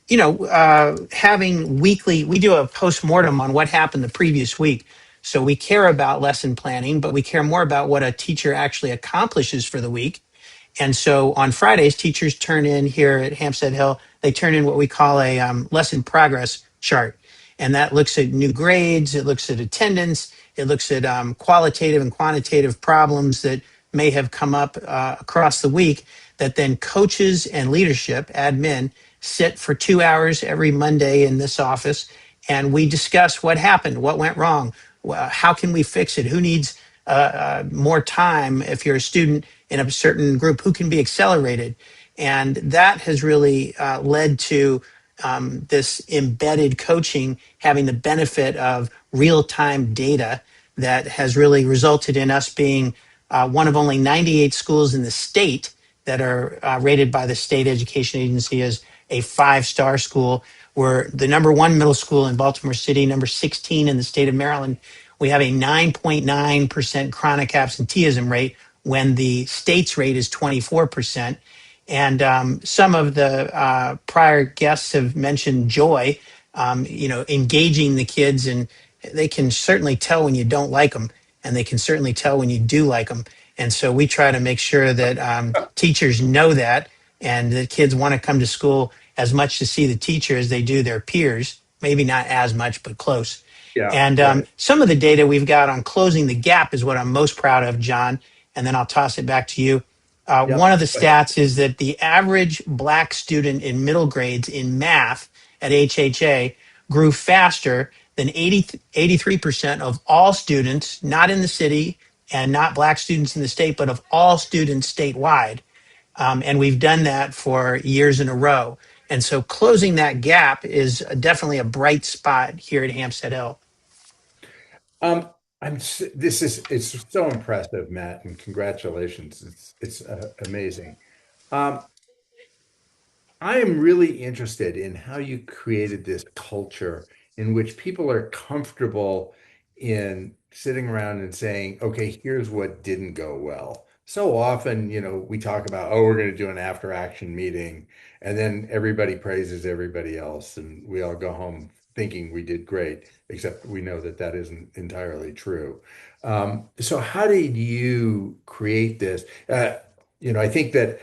having weekly, we do a postmortem on what happened the previous week. So we care about lesson planning, but we care more about what a teacher actually accomplishes for the week. And so on Fridays, teachers turn in here at Hampstead Hill, they turn in what we call a lesson progress chart. And that looks at new grades, it looks at attendance, it looks at qualitative and quantitative problems that may have come up across the week that then coaches and leadership, admin, sit for 2 hours every Monday in this office. And we discuss what happened, what went wrong, how can we fix it, who needs more time if you're a student in a certain group, who can be accelerated. And that has really led to this embedded coaching having the benefit of real-time data that has really resulted in us being one of only 98 schools in the state that are rated by the state education agency as a 5-star school. We're the #1 middle school in Baltimore City, number 16 in the state of Maryland. We have a 9.9% chronic absenteeism rate when the state's rate is 24%. And some of the prior guests have mentioned joy, engaging the kids, and they can certainly tell when you don't like them, and they can certainly tell when you do like them. And so we try to make sure that teachers know that, and the kids want to come to school as much to see the teacher as they do their peers, maybe not as much, but close. And some of the data we've got on closing the gap is what I'm most proud of, John, and then I'll toss it back to you. One of the stats is that the average Black student in middle grades in math at HHA grew faster than 83% of all students, not in the city and not Black students in the state, but of all students statewide. And we've done that for years in a row. And so closing that gap is definitely a bright spot here at Hampstead Hill. Um, it's so impressive, Matt, and congratulations. It's amazing. Um, I am really interested in how you created this culture in which people are comfortable in sitting around and saying, okay, here's what didn't go well. So often, we talk about, oh, we're going to do an after action meeting, and then everybody praises everybody else, and we all go home thinking we did great, except we know that that isn't entirely true. So how did you create this? I think that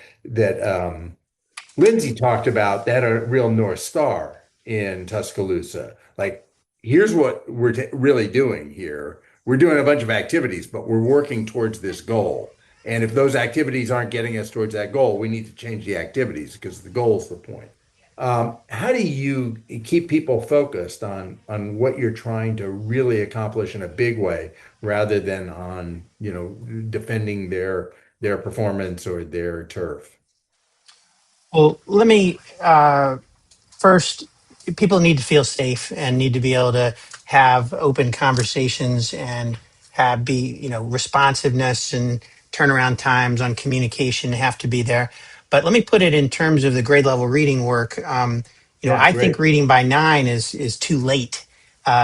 Lindsay talked about that a real North Star in Tuscaloosa. Like, here's what we're really doing here. We're doing a bunch of activities, but we're working towards this goal. And if those activities aren't getting us towards that goal, we need to change the activities because the goal is the point. How do you keep people focused on what you're trying to really accomplish in a big way, rather than on, defending their performance or their turf? Well, let me first, people need to feel safe and need to be able to have open conversations and responsiveness and turnaround times on communication have to be there. But let me put it in terms of the grade level reading work. Yeah, I think great. reading by 9 is too late.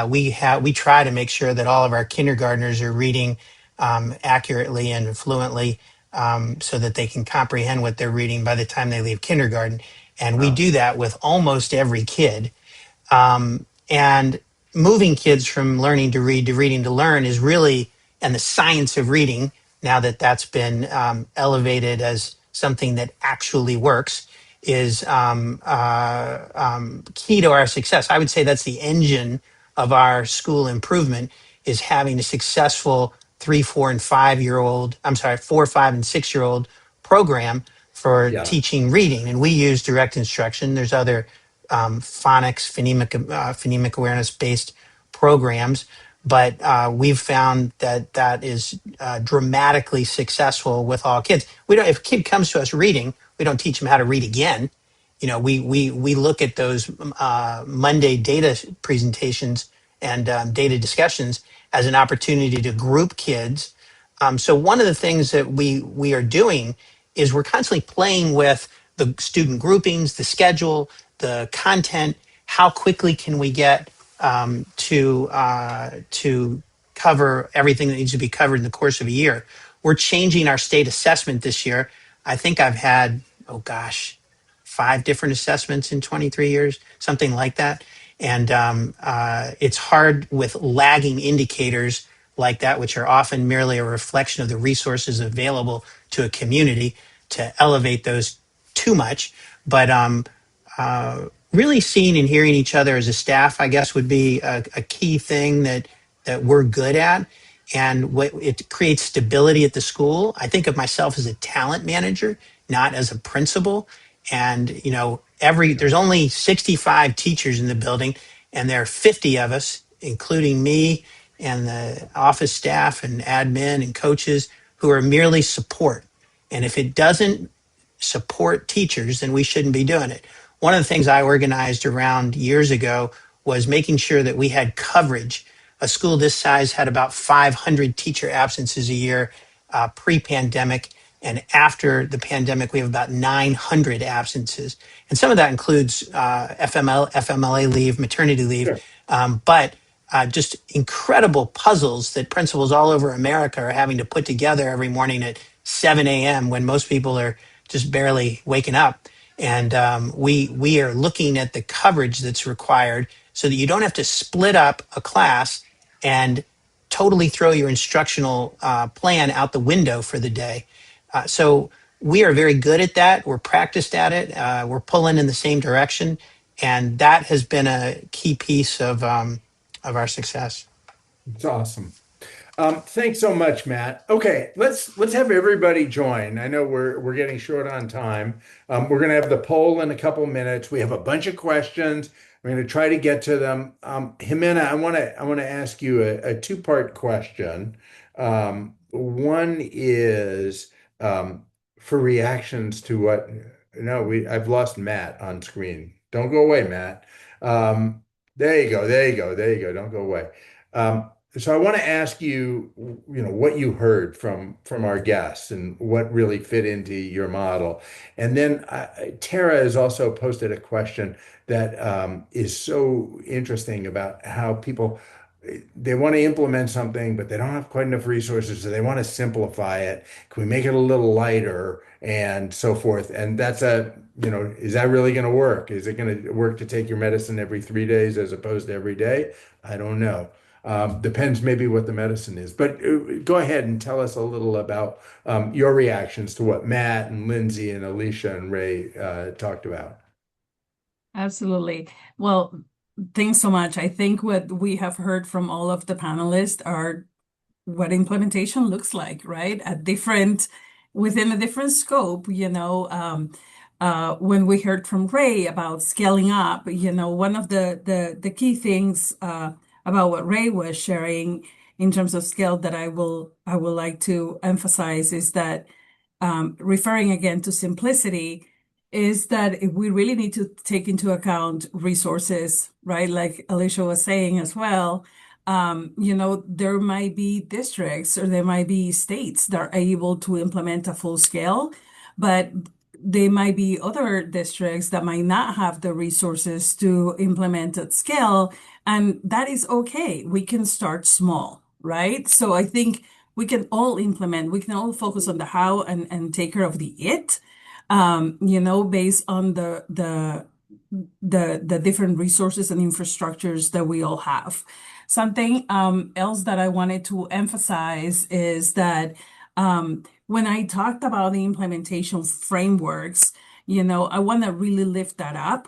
We try to make sure that all of our kindergartners are reading accurately and fluently, so that they can comprehend what they're reading by the time they leave kindergarten. And we Wow. do that with almost every kid. And moving kids from learning to read to reading to learn is really, and the science of reading, now that that's been elevated as something that actually works, is key to our success. I would say that's the engine of our school improvement, is having a successful 3, 4, and 5 year old, I'm sorry, 4, 5, and 6 year old program for Yeah. teaching reading. And we use direct instruction. There's other phonics, phonemic awareness based programs. But we've found that that is dramatically successful with all kids. We don't. If a kid comes to us reading, we don't teach them how to read again. We look at those Monday data presentations and data discussions as an opportunity to group kids. So one of the things that we are doing is we're constantly playing with the student groupings, the schedule, the content. How quickly can we get to cover everything that needs to be covered in the course of a year? We're changing our state assessment this year. I think I've had, oh gosh, 5 different assessments in 23 years, something like that. And it's hard with lagging indicators like that, which are often merely a reflection of the resources available to a community, to elevate those too much. But really seeing and hearing each other as a staff, I guess, would be a key thing that we're good at. And what it creates stability at the school. I think of myself as a talent manager, not as a principal. And there's only 65 teachers in the building, and there are 50 of us, including me and the office staff and admin and coaches, who are merely support. And if it doesn't support teachers, then we shouldn't be doing it. One of the things I organized around years ago was making sure that we had coverage. A school this size had about 500 teacher absences a year pre-pandemic, and after the pandemic, we have about 900 absences. And some of that includes FMLA leave, maternity leave, Sure. but just incredible puzzles that principals all over America are having to put together every morning at 7 a.m. when most people are just barely waking up. And we are looking at the coverage that's required so that you don't have to split up a class and totally throw your instructional plan out the window for the day. So we are very good at that. We're practiced at it. We're pulling in the same direction, and that has been a key piece of our success. It's awesome. Thanks so much, Matt. Okay, let's have everybody join. I know we're getting short on time. We're going to have the poll in a couple minutes. We have a bunch of questions. We're going to try to get to them. Jimena, I want to ask you a two-part question. One is for reactions to what. No, I've lost Matt on screen. Don't go away, Matt. There you go. There you go. There you go. Don't go away. So I want to ask you, what you heard from our guests and what really fit into your model. And then Tara has also posted a question that is so interesting about how people they want to implement something, but they don't have quite enough resources, so they want to simplify it. Can we make it a little lighter and so forth? And is that really going to work? Is it going to work to take your medicine every 3 days as opposed to every day? I don't know. Depends maybe what the medicine is. But go ahead and tell us a little about your reactions to what Matt and Lindsay and Alicia and Ray talked about. Absolutely. Well, thanks so much. I think what we have heard from all of the panelists are what implementation looks like, right? Within a different scope, when we heard from Ray about scaling up, one of the key things about what Ray was sharing in terms of scale that I would like to emphasize is that referring again to simplicity is that we really need to take into account resources, right? Like Alicia was saying as well. There might be districts or there might be states that are able to implement a full scale, but there might be other districts that might not have the resources to implement at scale, and that is okay. We can start small, right? So I think we can all focus on the how and take care of the it, based on the different resources and infrastructures that we all have. Something else that I wanted to emphasize is that when I talked about the implementation frameworks, I want to really lift that up.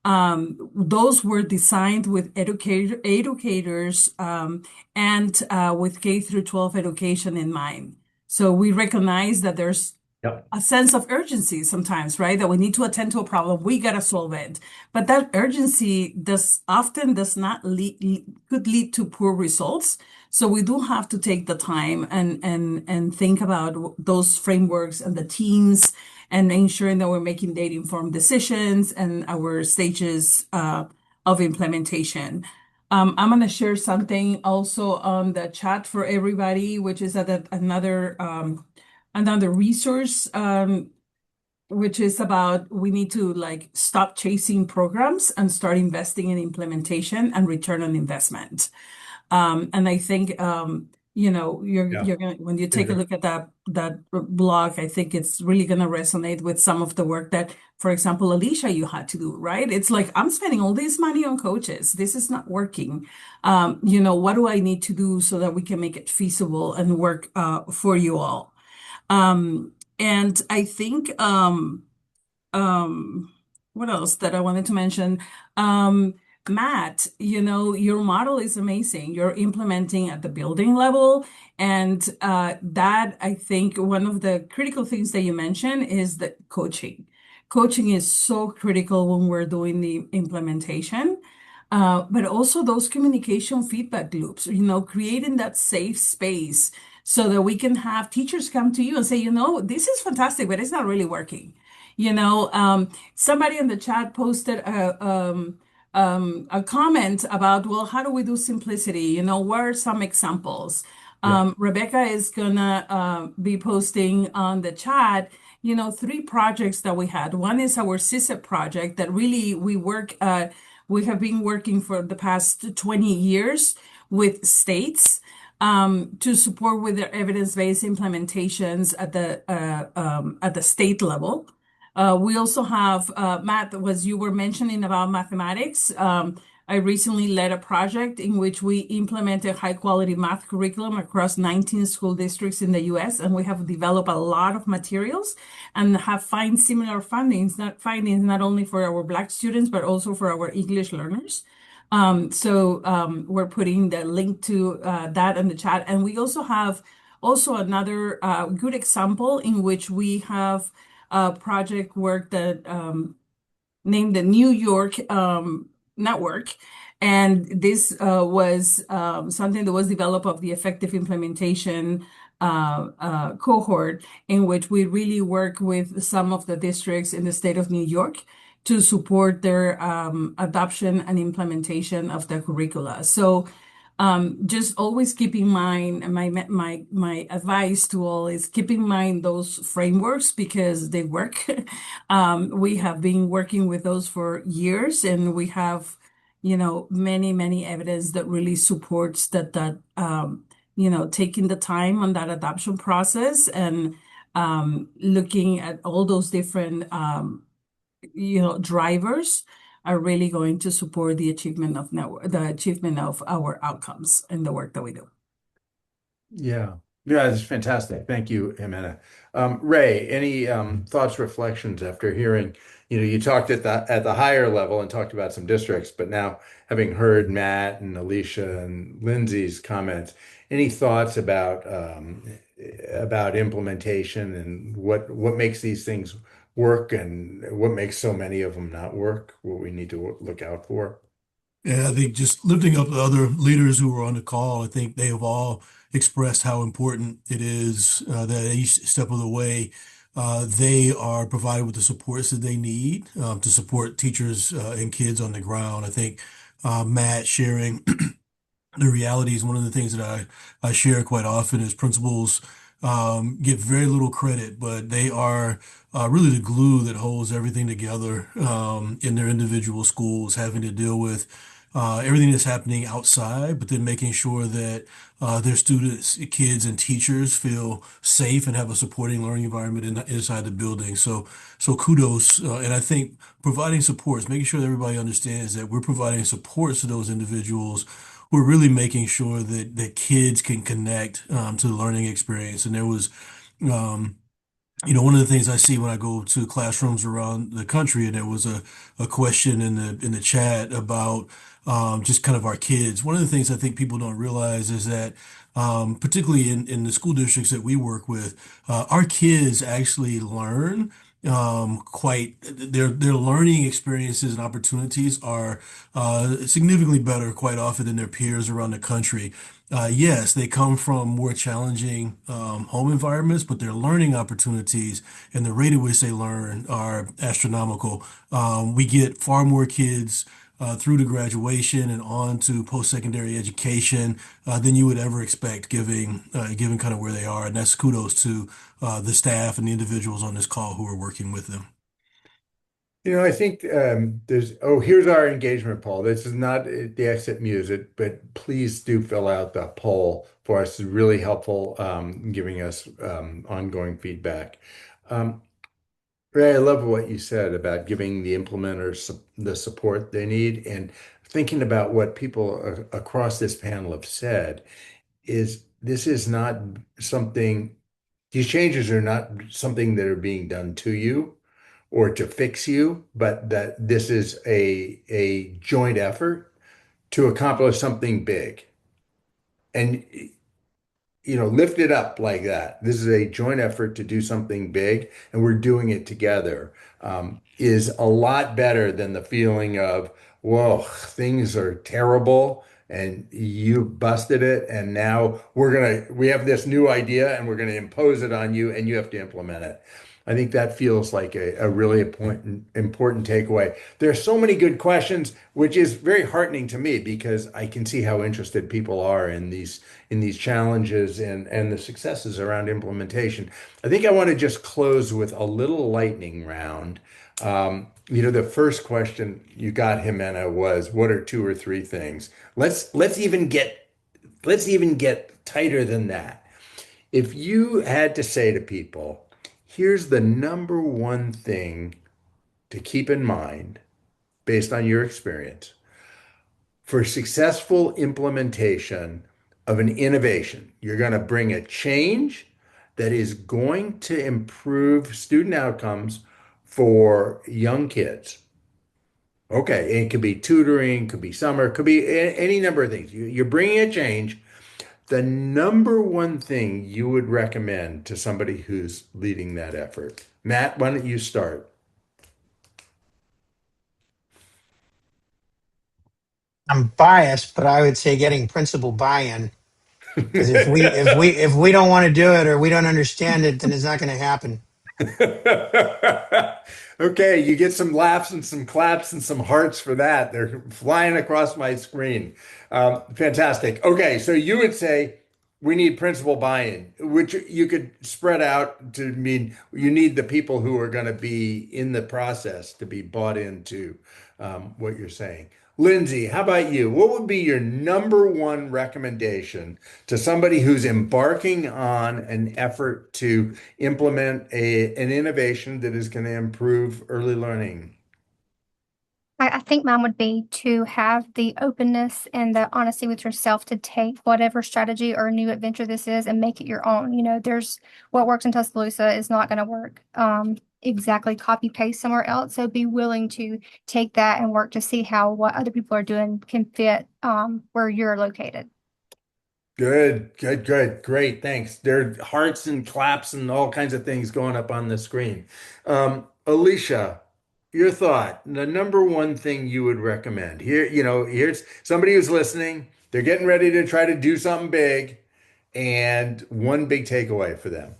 Those were designed with educators and with K through 12 education in mind. So we recognize that there's a sense of urgency sometimes, right? That we need to attend to a problem, we gotta solve it. But that urgency could lead to poor results. So we do have to take the time and think about those frameworks and the teams and ensuring that we're making data-informed decisions and our stages of implementation. I'm going to share something also on the chat for everybody, which is another resource, which is about we need to stop chasing programs and start investing in implementation and return on investment. And I think you're gonna when you take a look at that blog, I think it's really gonna resonate with some of the work that, for example, Alicia, you had to do, right? It's like I'm spending all this money on coaches. This is not working. What do I need to do so that we can make it feasible and work for you all? And I think what else that I wanted to mention? Matt, your model is amazing. You're implementing at the building level. And that I think one of the critical things that you mentioned is that coaching. Coaching is so critical when we're doing the implementation. But also those communication feedback loops, creating that safe space so that we can have teachers come to you and say, this is fantastic, but it's not really working. Somebody in the chat posted a comment about, well, how do we do simplicity? What are some examples? Rebecca is gonna be posting on the chat, 3 projects that we had. One is our CSEP project that really we have been working for the past 20 years with states to support with their evidence-based implementations at the state level. We also have, Matt, as you were mentioning about mathematics, I recently led a project in which we implemented high-quality math curriculum across 19 school districts in the U.S., and we have developed a lot of materials and have found similar findings not only for our Black students, but also for our English learners. So we're putting the link to that in the chat. And we also have another good example in which we have project work that named the New York Network. And this was something that was developed of the effective implementation cohort in which we really work with some of the districts in the state of New York to support their adoption and implementation of the curricula. So just always keep in mind, my advice to all is keep in mind those frameworks because they work. We have been working with those for years, and we have, many evidence that really supports that taking the time on that adoption process and looking at all those different drivers are really going to support the achievement of our outcomes in the work that we do. Yeah. Yeah, it's fantastic. Thank you, Jimena. Ray, any thoughts, reflections after hearing, you talked at the higher level and talked about some districts, but now having heard Matt and Alicia and Lindsay's comments, any thoughts about implementation and what makes these things work and what makes so many of them not work, what we need to look out for? And I think just lifting up the other leaders who were on the call, I think they have all expressed how important it is that each step of the way they are provided with the supports that they need to support teachers and kids on the ground. I think Matt sharing the reality is one of the things that I share quite often is principals get very little credit, but they are really the glue that holds everything together in their individual schools, having to deal with everything that's happening outside, but then making sure that their students, kids, and teachers feel safe and have a supporting learning environment inside the building. So kudos, and I think providing supports, making sure that everybody understands that we're providing supports to those individuals. We're really making sure that kids can connect to the learning experience. And there was um, one of the things I see when I go to classrooms around the country, and there was a question in the chat about just kind of our kids. One of the things I think people don't realize is that, particularly in the school districts that we work with, our kids actually learn quite their learning experiences and opportunities are significantly better quite often than their peers around the country. Yes, they come from more challenging home environments, but their learning opportunities and the rate at which they learn are astronomical. We get far more kids through to graduation and on to post-secondary education than you would ever expect, given kind of where they are. And that's kudos to the staff and the individuals on this call who are working with them. I think here's our engagement poll. This is not the exit music, but please do fill out the poll for us. It's really helpful giving us ongoing feedback. Ray, I love what you said about giving the implementers the support they need and thinking about what people across this panel have said is this is not something, these changes are not something that are being done to you or to fix you, but that this is a joint effort to accomplish something big. And lift it up like that. This is a joint effort to do something big, and we're doing it together. Is a lot better than the feeling of, whoa, things are terrible and you busted it, and now we have this new idea and we're gonna impose it on you and you have to implement it. I think that feels like a really important takeaway. There are so many good questions, which is very heartening to me because I can see how interested people are in these challenges and the successes around implementation. I think I want to just close with a little lightning round. The first question you got, Jimena, was what are two or three things? Let's even get tighter than that. If you had to say to people, here's the number one thing to keep in mind based on your experience for successful implementation of an innovation. You're going to bring a change that is going to improve student outcomes for young kids. Okay, it could be tutoring, could be summer, could be any number of things. You're bringing a change. The number one thing you would recommend to somebody who's leading that effort. Matt, why don't you start? I'm biased, but I would say getting principal buy-in. Because if we don't want to do it or we don't understand it, then it's not going to happen. Okay, you get some laughs and some claps and some hearts for that. They're flying across my screen. Fantastic. Okay, so you would say we need principal buy-in, which you could spread out to mean you need the people who are going to be in the process to be bought into what you're saying. Lindsay, how about you? What would be your number one recommendation to somebody who's embarking on an effort to implement an innovation that is going to improve early learning? I think mine would be to have the openness and the honesty with yourself to take whatever strategy or new adventure this is and make it your own. You know, there's what works in Tuscaloosa is not going to work exactly copy paste somewhere else. So be willing to take that and work to see how what other people are doing can fit where you're located. Good, good, good. Great. Thanks. There are hearts and claps and all kinds of things going up on the screen. Alicia, your thought, the number one thing you would recommend here, here's somebody who's listening. They're getting ready to try to do something big, and one big takeaway for them.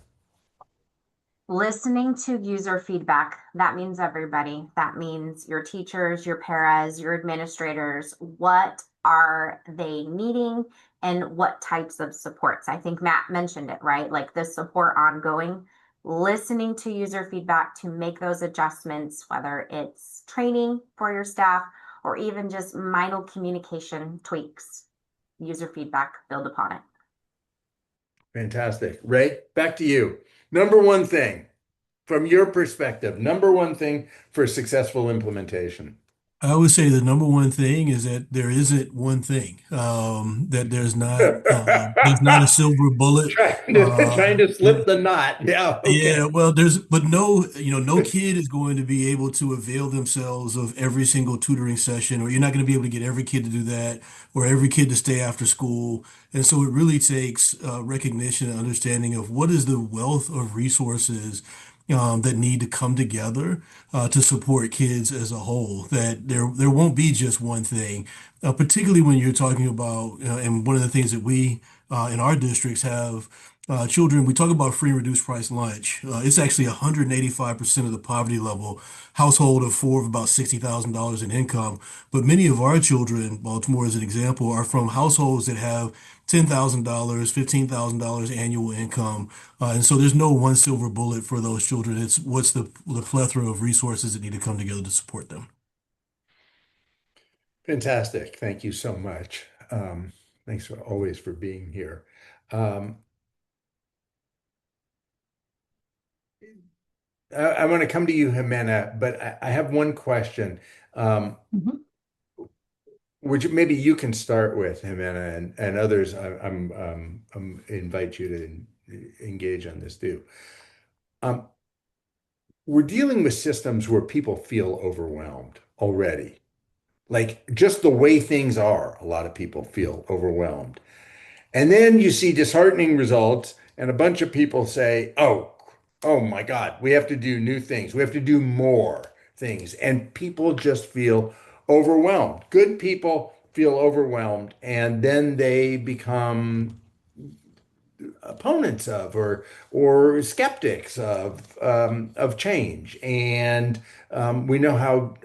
Listening to user feedback. That means everybody. That means your teachers, your paras, your administrators. What are they needing and what types of supports? I think Matt mentioned it, right? Like the support ongoing. Listening to user feedback to make those adjustments, whether it's training for your staff or even just minor communication tweaks. User feedback, build upon it. Fantastic. Ray, back to you. Number one thing from your perspective, number one thing for successful implementation. I would say the number one thing is that there isn't one thing, that there's not a silver bullet. Trying to slip the knot. Yeah, okay. Yeah, well, but no, no kid is going to be able to avail themselves of every single tutoring session, or you're not going to be able to get every kid to do that, or every kid to stay after school. And so it really takes recognition and understanding of what is the wealth of resources that need to come together to support kids as a whole. That there won't be just one thing, particularly when you're talking about, and one of the things that we in our districts have. Children, we talk about free and reduced price lunch. It's actually 185% of the poverty level household of four of about $60,000 in income. But many of our children, Baltimore as an example, are from households that have $10,000, $15,000 annual income. And so there's no one silver bullet for those children. It's what's the plethora of resources that need to come together to support them. Fantastic. Thank you so much. Thanks always for being here. Um, I want to come to you, Jimena, but I have one question. Um, Mhm. maybe you can start with, Jimena, and others. Invite you to engage on this too. Um, we're dealing with systems where people feel overwhelmed already. Like just the way things are, a lot of people feel overwhelmed. And then you see disheartening results, and a bunch of people say, oh my God, we have to do new things. We have to do more things. And people just feel overwhelmed. Good people feel overwhelmed, and then they become opponents of or skeptics of change. And we know how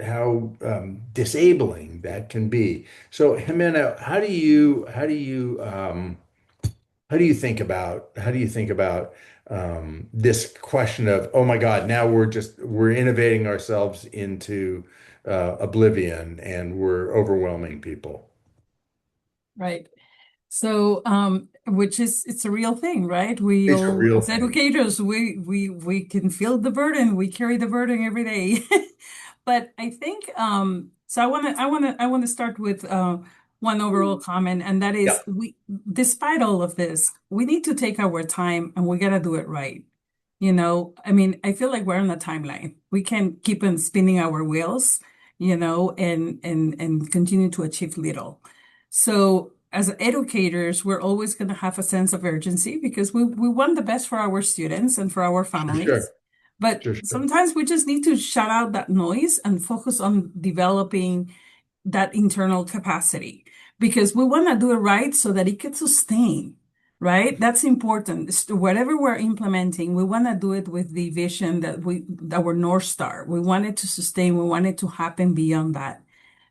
disabling that can be. So, Jimena, how do you think about this question of, oh my God, now we're innovating ourselves into oblivion and we're overwhelming people. Right. So, which is it's a real thing, right? It's a real As thing. educators, we can feel the burden. We carry the burden every day. But I think so I want to start with one overall comment, and that Yeah, is despite all of this, we need to take our time and we gotta do it right. I mean, I feel like we're on a timeline. We can keep on spinning our wheels, and continue to achieve little. So as educators, we're always going to have a sense of urgency because we want the best for our students and for our for families. sure. But For sure. sometimes we just need to shut out that noise and focus on developing that internal capacity because we want to do it right so that it can sustain. right? That's important. Whatever we're implementing, we want to do it with the vision that our North Star. We want it to sustain, we want it to happen beyond that.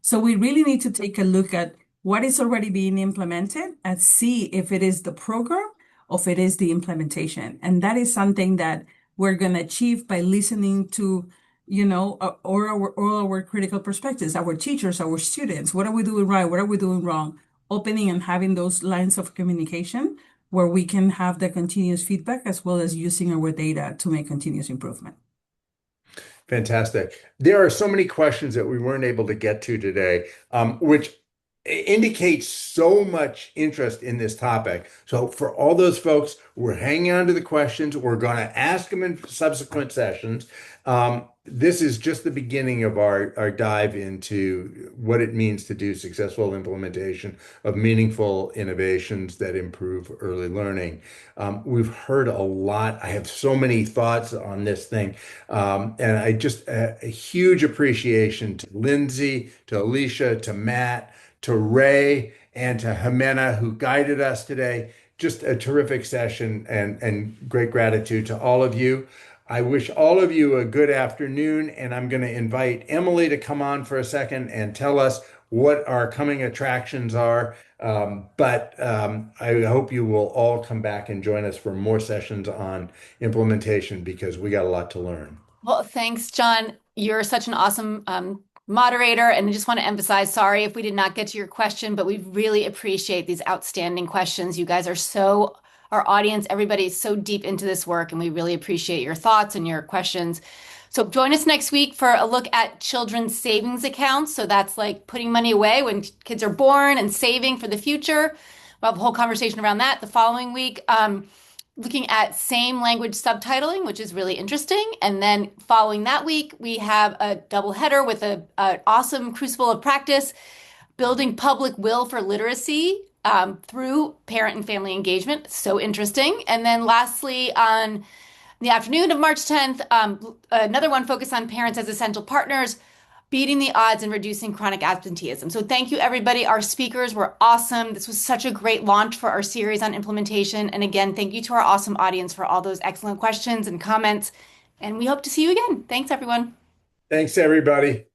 So we really need to take a look at what is already being implemented and see if it is the program or if it is the implementation. And that is something that we're going to achieve by listening to, all our critical perspectives, our teachers, our students. What are we doing right? What are we doing wrong? Opening and having those lines of communication where we can have the continuous feedback as well as using our data to make continuous improvement. Fantastic. There are so many questions that we weren't able to get to today, which indicates so much interest in this topic. So for all those folks, we're hanging on to the questions. We're going to ask them in subsequent sessions. This is just the beginning of our dive into what it means to do successful implementation of meaningful innovations that improve early learning. We've heard a lot. I have so many thoughts on this thing. And I just a huge appreciation to Lindsay, to Alicia, to Matt, to Ray, and to Jimena, who guided us today. Just a terrific session and great gratitude to all of you. I wish all of you a good afternoon, and I'm going to invite Emily to come on for a second and tell us what our coming attractions are. I hope you will all come back and join us for more sessions on implementation because we got a lot to learn. Well, thanks, John. You're such an awesome moderator, and I just want to emphasize, sorry if we did not get to your question, but we really appreciate these outstanding questions. You guys are our audience, everybody's so deep into this work, and we really appreciate your thoughts and your questions. So join us next week for a look at children's savings accounts. So that's like putting money away when kids are born and saving for the future. We'll have a whole conversation around that the following week. Looking at same language subtitling, which is really interesting. And then following that week, we have a double header with an awesome crucible of practice, building public will for literacy through parent and family engagement. So interesting. And then lastly, on the afternoon of March 10th, another one focused on parents as essential partners, beating the odds and reducing chronic absenteeism. So thank you, everybody. Our speakers were awesome. This was such a great launch for our series on implementation. And again, thank you to our awesome audience for all those excellent questions and comments. And we hope to see you again. Thanks, everyone. Thanks, everybody.